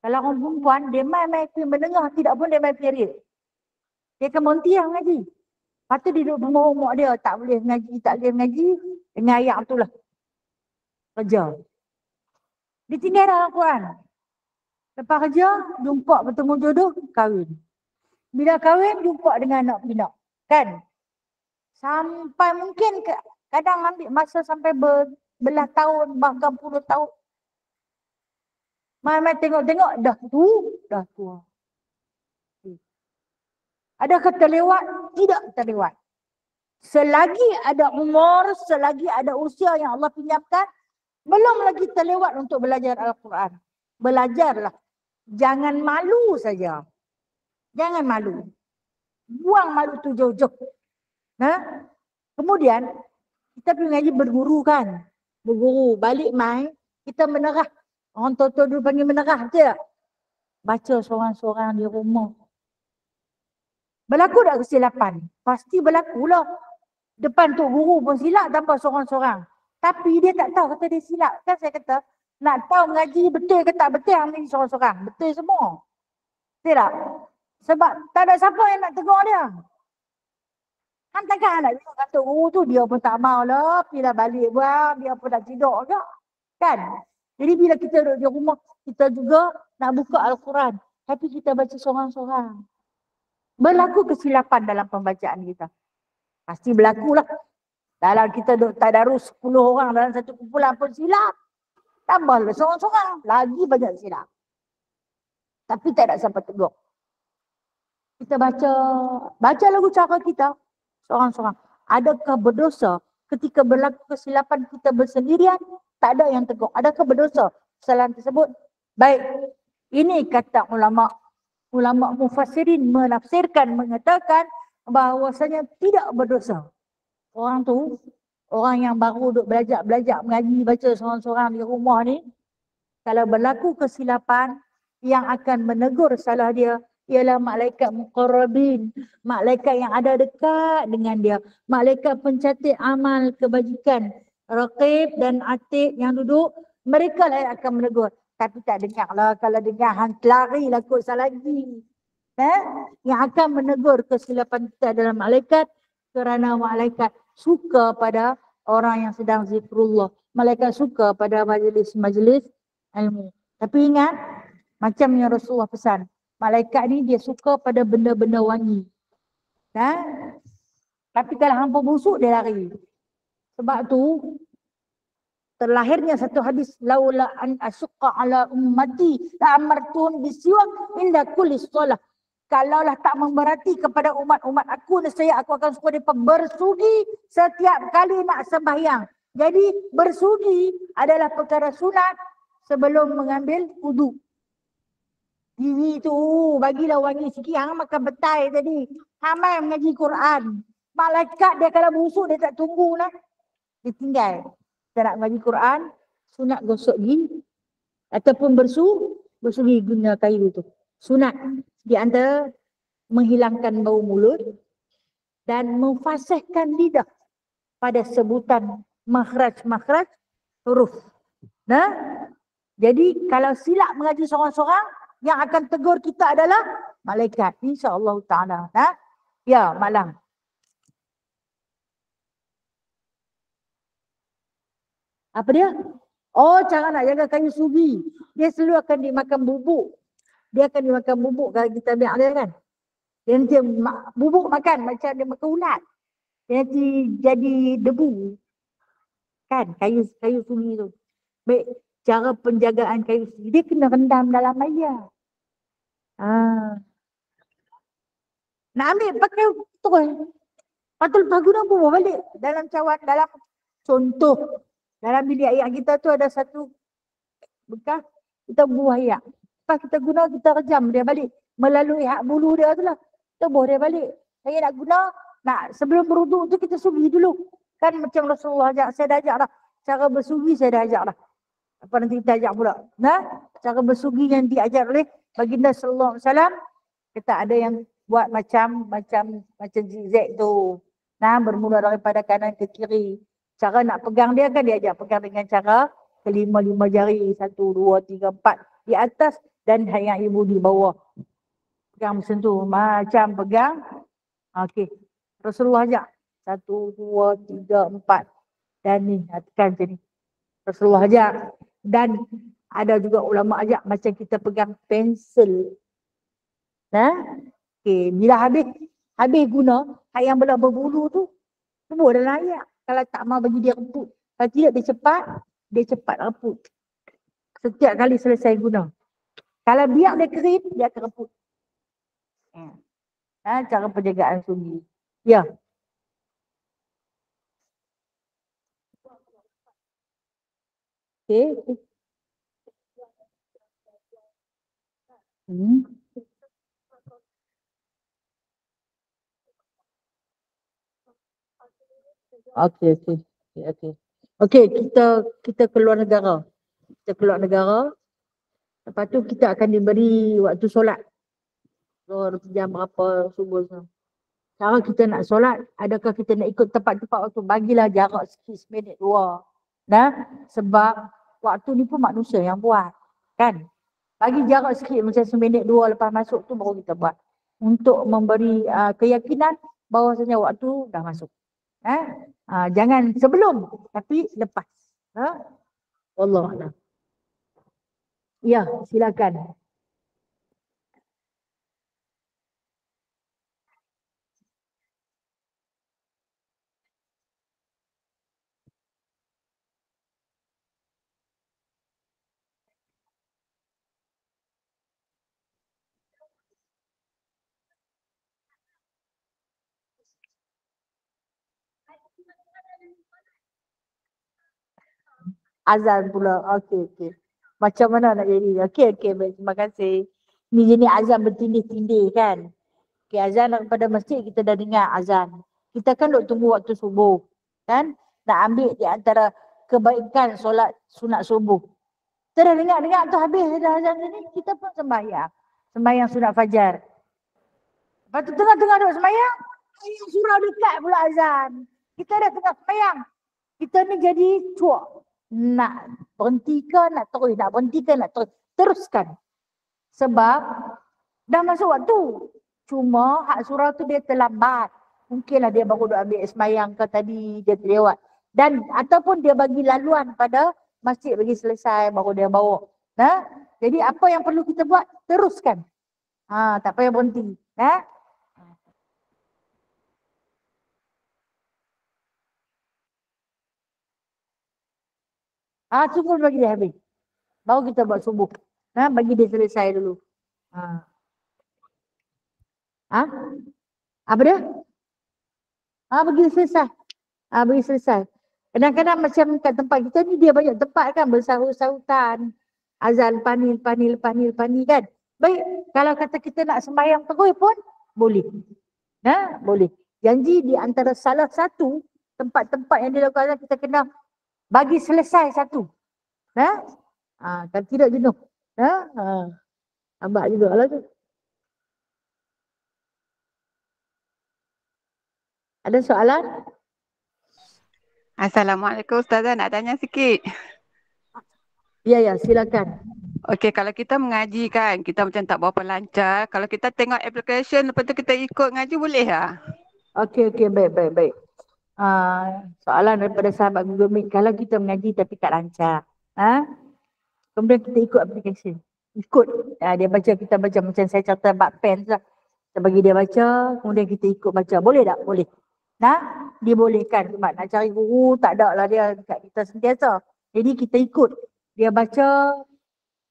Kalau orang perempuan, dia main mendengar, tidak pun dia main period. Dia akan berhenti mengaji. Lepas tu dia duduk rumah mak dia, tak boleh mengaji. Dengan ayat tu lah. Kerja. Dia tinggal dalam Al-Quran. Lepas kerja, jumpa bertemu jodoh, kahwin. Bila kahwin, jumpa dengan anak pinak. Kan? Sampai mungkin kadang ambil masa sampai berbelas tahun, bahkan puluh tahun. Mai tengok-tengok, dah tua. Adakah terlewat? Tidak terlewat. Selagi ada umur, selagi ada usia yang Allah pinjamkan, belum lagi terlewat untuk belajar Al-Quran. Belajarlah. Jangan malu saja. Jangan malu. Buang malu tu jauh-jauh. Kemudian, kita pergi ngaji berguru kan. Berguru. Balik main, kita menerah. Orang tua-tua dulu panggil menerah je. Baca seorang-seorang di rumah. Berlaku tak kesilapan? Pasti berlaku lah. Depan tu guru pun silap tanpa seorang-seorang. Tapi dia tak tahu kata dia silap. Kan saya kata, nak tahu mengaji betul ke tak betul, ambil seorang-seorang. Betul semua. Betul tak? Sebab tak ada siapa yang nak tegur dia. Kan takkan nak tengok kata guru tu, dia pun tak mau lah. Bila balik buat, dia pun dah tidur ke. Kan? Jadi bila kita duduk di rumah, kita juga nak buka Al-Quran. Tapi kita baca seorang-seorang. Berlaku kesilapan dalam pembacaan kita. Pasti berlaku lah. Dalam kita duk tadarus 10 orang dalam satu kumpulan pun silap. Tambahlah seorang-seorang. Lagi banyak silap. Tapi tak ada siapa tegur. Kita baca lagu cara kita. Seorang-seorang. Adakah berdosa ketika berlaku kesilapan kita bersendirian? Tak ada yang tegur. Adakah berdosa kesalahan tersebut? Baik. Ini kata ulama. Ulama mufassirin menafsirkan, mengatakan bahawasanya tidak berdosa. Orang tu, orang yang baru duk belajar mengaji, baca seorang-seorang di rumah ni, kalau berlaku kesilapan, yang akan menegur salah dia ialah malaikat muqarrabin, malaikat yang ada dekat dengan dia, malaikat pencatat amal kebajikan, raqib dan atid yang duduk, mereka lah yang akan menegur. Tapi tak dengar lah, kalau dengar hang lari lah kot salah lagi. Yang akan menegur kesilapan kita adalah malaikat, kerana malaikat suka pada orang yang sedang zikrullah. Malaikat suka pada majlis-majlis ilmu. Tapi ingat, macam yang Rasulullah pesan, malaikat ni dia suka pada benda-benda wangi. Tapi kalau hampa busuk, dia lari. Sebab tu, terlahirnya satu hadis, laula an asyqa ala ummati la amartuhum bisiwak inda kulli shalah. Kalaulah tak memberati kepada umat-umat aku, nescaya aku akan suruh mereka bersugi setiap kali nak sembahyang. Jadi bersugi adalah perkara sunat sebelum mengambil wudu. Diri tu bagilah wangi sikit. Hang makan betai tadi. Hang mai mengaji Quran. Malaikat dia kalau busuk dia tak tunggu lah. Dia tinggal. Kita nak mengaji Quran, sunat gosok gigi ataupun bersugi guna kayu tu. Sunat di antara menghilangkan bau mulut dan memfasihkan lidah pada sebutan makhraj-makhraj huruf. Jadi kalau silap mengaji seorang-seorang, yang akan tegur kita adalah malaikat, insya-Allah taala. Ya, Malang. Apa dia? Oh, cara nak jaga kayu sugi. Dia selalu akan dimakan bubuk. Dia akan dimakan bubuk kalau kita ambil dia kan. Dia nanti bubuk makan macam dia makan ulat. Dia nanti jadi debu. Kan kayu sugi tu. Baik, cara penjagaan kayu sugi dia kena rendam dalam air. Nak ambil pakai terus. Patut lepas guna bubuh balik dalam cawan, dalam contoh dalam bilik air kita tu ada satu bekas kita buah air. Lepas kita guna, kita rejam dia balik melalui hak bulu dia tu lah. Kita buah dia balik. Saya nak guna, sebelum berwuduk tu kita sugi dulu. Kan macam Rasulullah ajak, saya dah ajak dah. Cara bersugi saya dah ajak dah. Apa nanti kita ajak pula. Cara bersugi yang diajar oleh baginda sallallahu alaihi wasallam, kita ada yang buat macam zigzag tu. Bermula daripada kanan ke kiri. Cara nak pegang dia kan dia ajak pegang dengan cara kelima-lima jari. 1, 2, 3, 4 di atas dan yang ibu di bawah. Pegang macam tu. Macam pegang. Okey. Rasulullah ajak. 1, 2, 3, 4. Dan ni, tekan macam ni. Rasulullah ajak. Dan ada juga ulama ajak macam kita pegang pensel. Okey, bila habis guna, hak yang belah berbulu tu, tebur dalam air. Kalau tak mau bagi dia reput. Kalau tidak dia cepat reput. Setiap kali selesai guna. Kalau biar dia kering, dia akan reput. Cara penjagaan sunyi. Ya. Okey. Okey, kita keluar negara. Lepas tu kita akan diberi waktu solat. Jam berapa subuh tu. Cara kita nak solat, adakah kita nak ikut tempat-tempat waktu? Bagilah jarak sikit, seminit 2. Sebab waktu ni pun manusia yang buat. Kan? Bagi jarak sikit macam seminit 2 lepas masuk tu baru kita buat. Untuk memberi keyakinan bahawasanya waktu dah masuk. Jangan sebelum, tapi lepas. Wallahualam. Ya, silakan. Azan pula. Okey. Macam mana nak jadi? Okey, baik. Terima kasih. Ni jenis azan bertindih-tindih kan. Okey, azan daripada masjid kita dah dengar azan. Kita kan duk tunggu waktu subuh. Kan? Nak ambil di antara kebaikan solat sunat subuh. Kita dah dengar tu habis dah azan ni, kita pun sembahyang. Sembahyang sunat fajar. Lepas tu tengah-tengah duk sembahyang, ayat surah dekat pula azan. Kita dah tengah sembahyang. Kita ni jadi cuak. Nak berhenti ke, nak terus, nak berhenti ke, nak terus. Teruskan. Sebab dah masuk waktu. Cuma hak surah tu dia terlambat. Mungkinlah dia baru duk ambil sembahyang ke tadi, dia terlewat. Dan ataupun dia bagi laluan pada masjid bagi selesai baru dia bawa. Nah, jadi apa yang perlu kita buat? Teruskan. Tak payah berhenti. Tunggu bagi dia habis. Baru kita buat subuh. Bagi dia selesai dulu. Apa dia? Bagi dia selesai. Bagi selesai. Kadang-kadang macam kat tempat kita ni dia banyak tempat kan bersahut-sahutan. Azan panil kan. Baik, kalau kata kita nak sembahyang terus pun boleh. Boleh. Janji di antara salah satu tempat-tempat yang dilakukan kita kena bagi selesai satu. Kan tidak jenuh. Abang juga lah tu. Ada soalan? Assalamualaikum Ustazah, nak tanya sikit. Ya, silakan. Okey, kalau kita mengaji kan, kita macam tak berapa lancar. Kalau kita tengok application, lepas tu kita ikut ngaji, boleh tak? Okey, baik. Soalan daripada sahabat Google Meet. Kalau kita mengaji tapi tak lancar, kemudian kita ikut aplikasi. Dia baca, kita baca macam saya cerita bab pen lah. Kita bagi dia baca, kemudian kita ikut baca. Boleh tak? Boleh. Dibolehkan. Sebab nak cari guru, tak ada lah dia dekat kita sentiasa. Jadi kita ikut. Dia baca,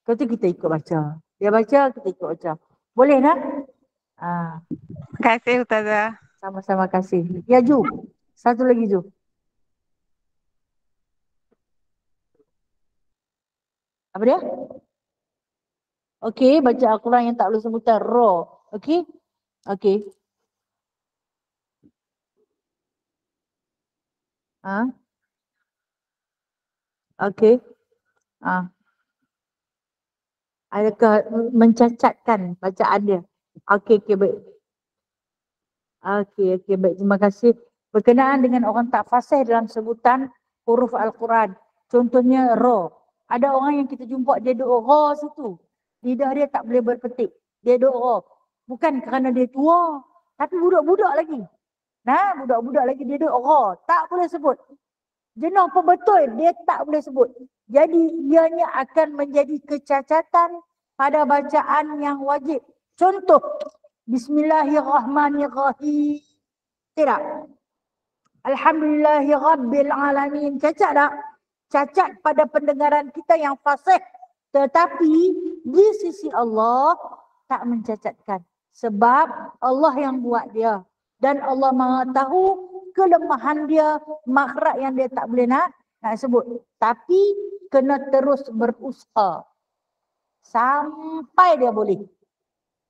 kita ikut baca. Dia baca, kita ikut baca. Boleh tak? Terima kasih Ustazah. Sama-sama kasih. Ya Ju. Satu lagi Ju. Apa dia? Okey, baca Al-Quran yang tak boleh sebutan ra. Okey? Okey. Adakah mencacatkan bacaan dia? Okey, baik. Okey, baik. Terima kasih. Berkenaan dengan orang tak fasih dalam sebutan huruf Al-Quran. Contohnya ra. Ada orang yang kita jumpa dia duk ra situ. Lidah dia tak boleh berpetik. Dia duk ra. Bukan kerana dia tua, tapi budak-budak lagi. Budak-budak lagi dia duk ra. Tak boleh sebut. Jenuh pun betul, dia tak boleh sebut. Jadi ianya akan menjadi kecacatan pada bacaan yang wajib. Contoh, Bismillahirrahmanirrahim. Tidak. Alhamdulillahirrabbilalamin. Cacat tak? Cacat pada pendengaran kita yang fasih. Tetapi di sisi Allah tak mencacatkan. Sebab Allah yang buat dia. Dan Allah Maha tahu kelemahan dia, makhraj yang dia tak boleh nak sebut. Tapi kena terus berusaha sampai dia boleh.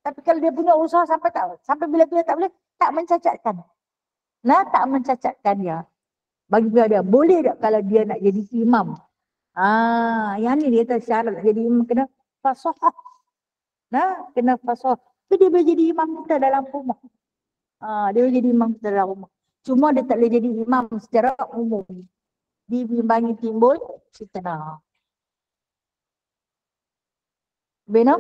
Tapi kalau dia punya usaha sampai bila-bila tak boleh, tak mencacatkan. Tak mencacatkan dia. Bagi dia boleh tak kalau dia nak jadi imam? Yang ni dia kata syarat nak jadi imam kena fasahah. Kena fasahah. Tapi dia boleh jadi imam kita dalam rumah. Dia boleh jadi imam kita dalam rumah. Cuma dia tak boleh jadi imam secara umum. Dibimbangi timbul fitnah. Benar?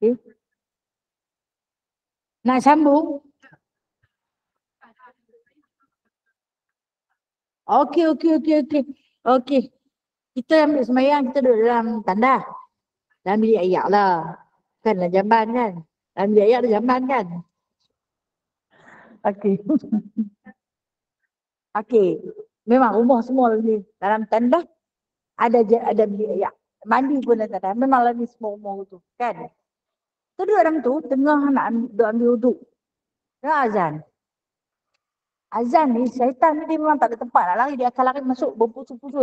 Okay. Nak sambung? Okey. Kita ambil sembahyang, kita duduk dalam tandas. Dalam bilik ayak lah. Kan lah jamban kan. Dalam bilik ayak ada jamban kan. Okey. Memang rumah semua lagi. Dalam tandas ada bilik ayak. Mandi pun ada tandas. Memang lagi semua rumah tu kan. Tu duduk dalam tu, tengah nak ambil wuduk. Dah azan. Azan ni, syaitan ni dia memang tak ada tempat nak lari. Dia akan lari masuk berpusu-pusu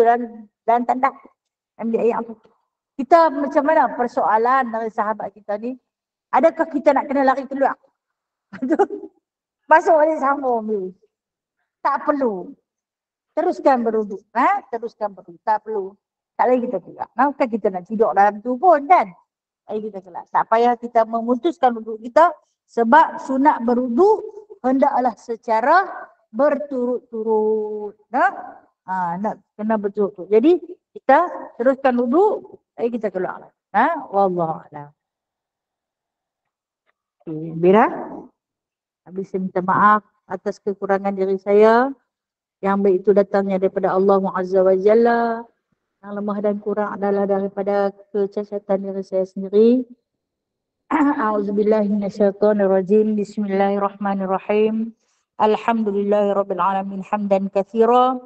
dan tandas. Ambil ayat tu. Kita macam mana persoalan dari sahabat kita ni? Adakah kita nak kena lari keluar? Masuk balik sambung ni. Tak perlu. Teruskan berwuduk. Teruskan berwuduk. Tak perlu. Tak lagi kita keluar. Bukan kita nak tidur dalam tu pun kan? Lagi kita keluar. Tak payah kita memutuskan wuduk kita. Sebab sunat berwuduk hendaklah secara berturut-turut. Nak kena berturut-turut. Jadi kita teruskan wuduk. Lagi kita keluar. Wallahualam. Bira, habis saya minta maaf atas kekurangan diri saya. Yang baik itu datangnya daripada Allah Azza wa Jalla. Yang lemah dan kurang adalah daripada kecacatan diri saya sendiri. A'udzubillahi minasyaitonirrajim. Bismillahirrahmanirrahim. Alhamdulillahirabbil alamin hamdan katsira.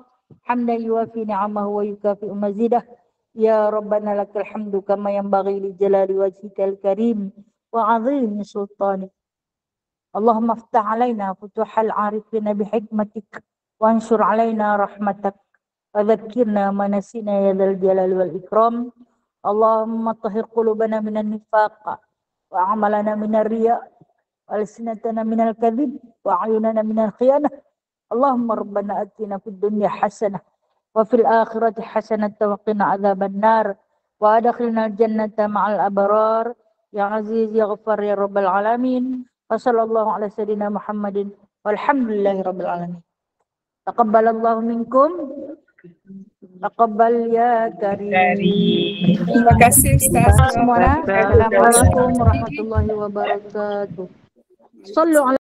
Hamdan yuwafi ni'amahu wa yukafi'u mazidah. Ya Rabbana lakal hamdu kama yanbaghi li jalali wajhikal karim wa 'azimi sultanik. Allahumma iftah 'alaina futuhal 'arifina bihikmatik wa ansur 'alaina rahmatak wa dhakkirna ma nasina ya dzal jalali wal ikram. Allahumma tahhir qulubana minan nifaq wa a'malana minar riya wa alsinatana minal kadhib wa a'yunana minal khiyanah. Allahumma rabbana atina fid dunya hasanah wa fil akhirati hasanatan wa qina adzaban nar wa adkhilna jannata ma'al abrar ya aziz ya ghaffar ya rabbal alamin. Wa sallallahu ala sayyidina Muhammadin walhamdulillahi rabbil alamin. Taqabbalallahu minkum. Taqabbal ya karim. Terima kasih Ustaz. Assalamualaikum warahmatullahi wabarakatuh. Sallu ala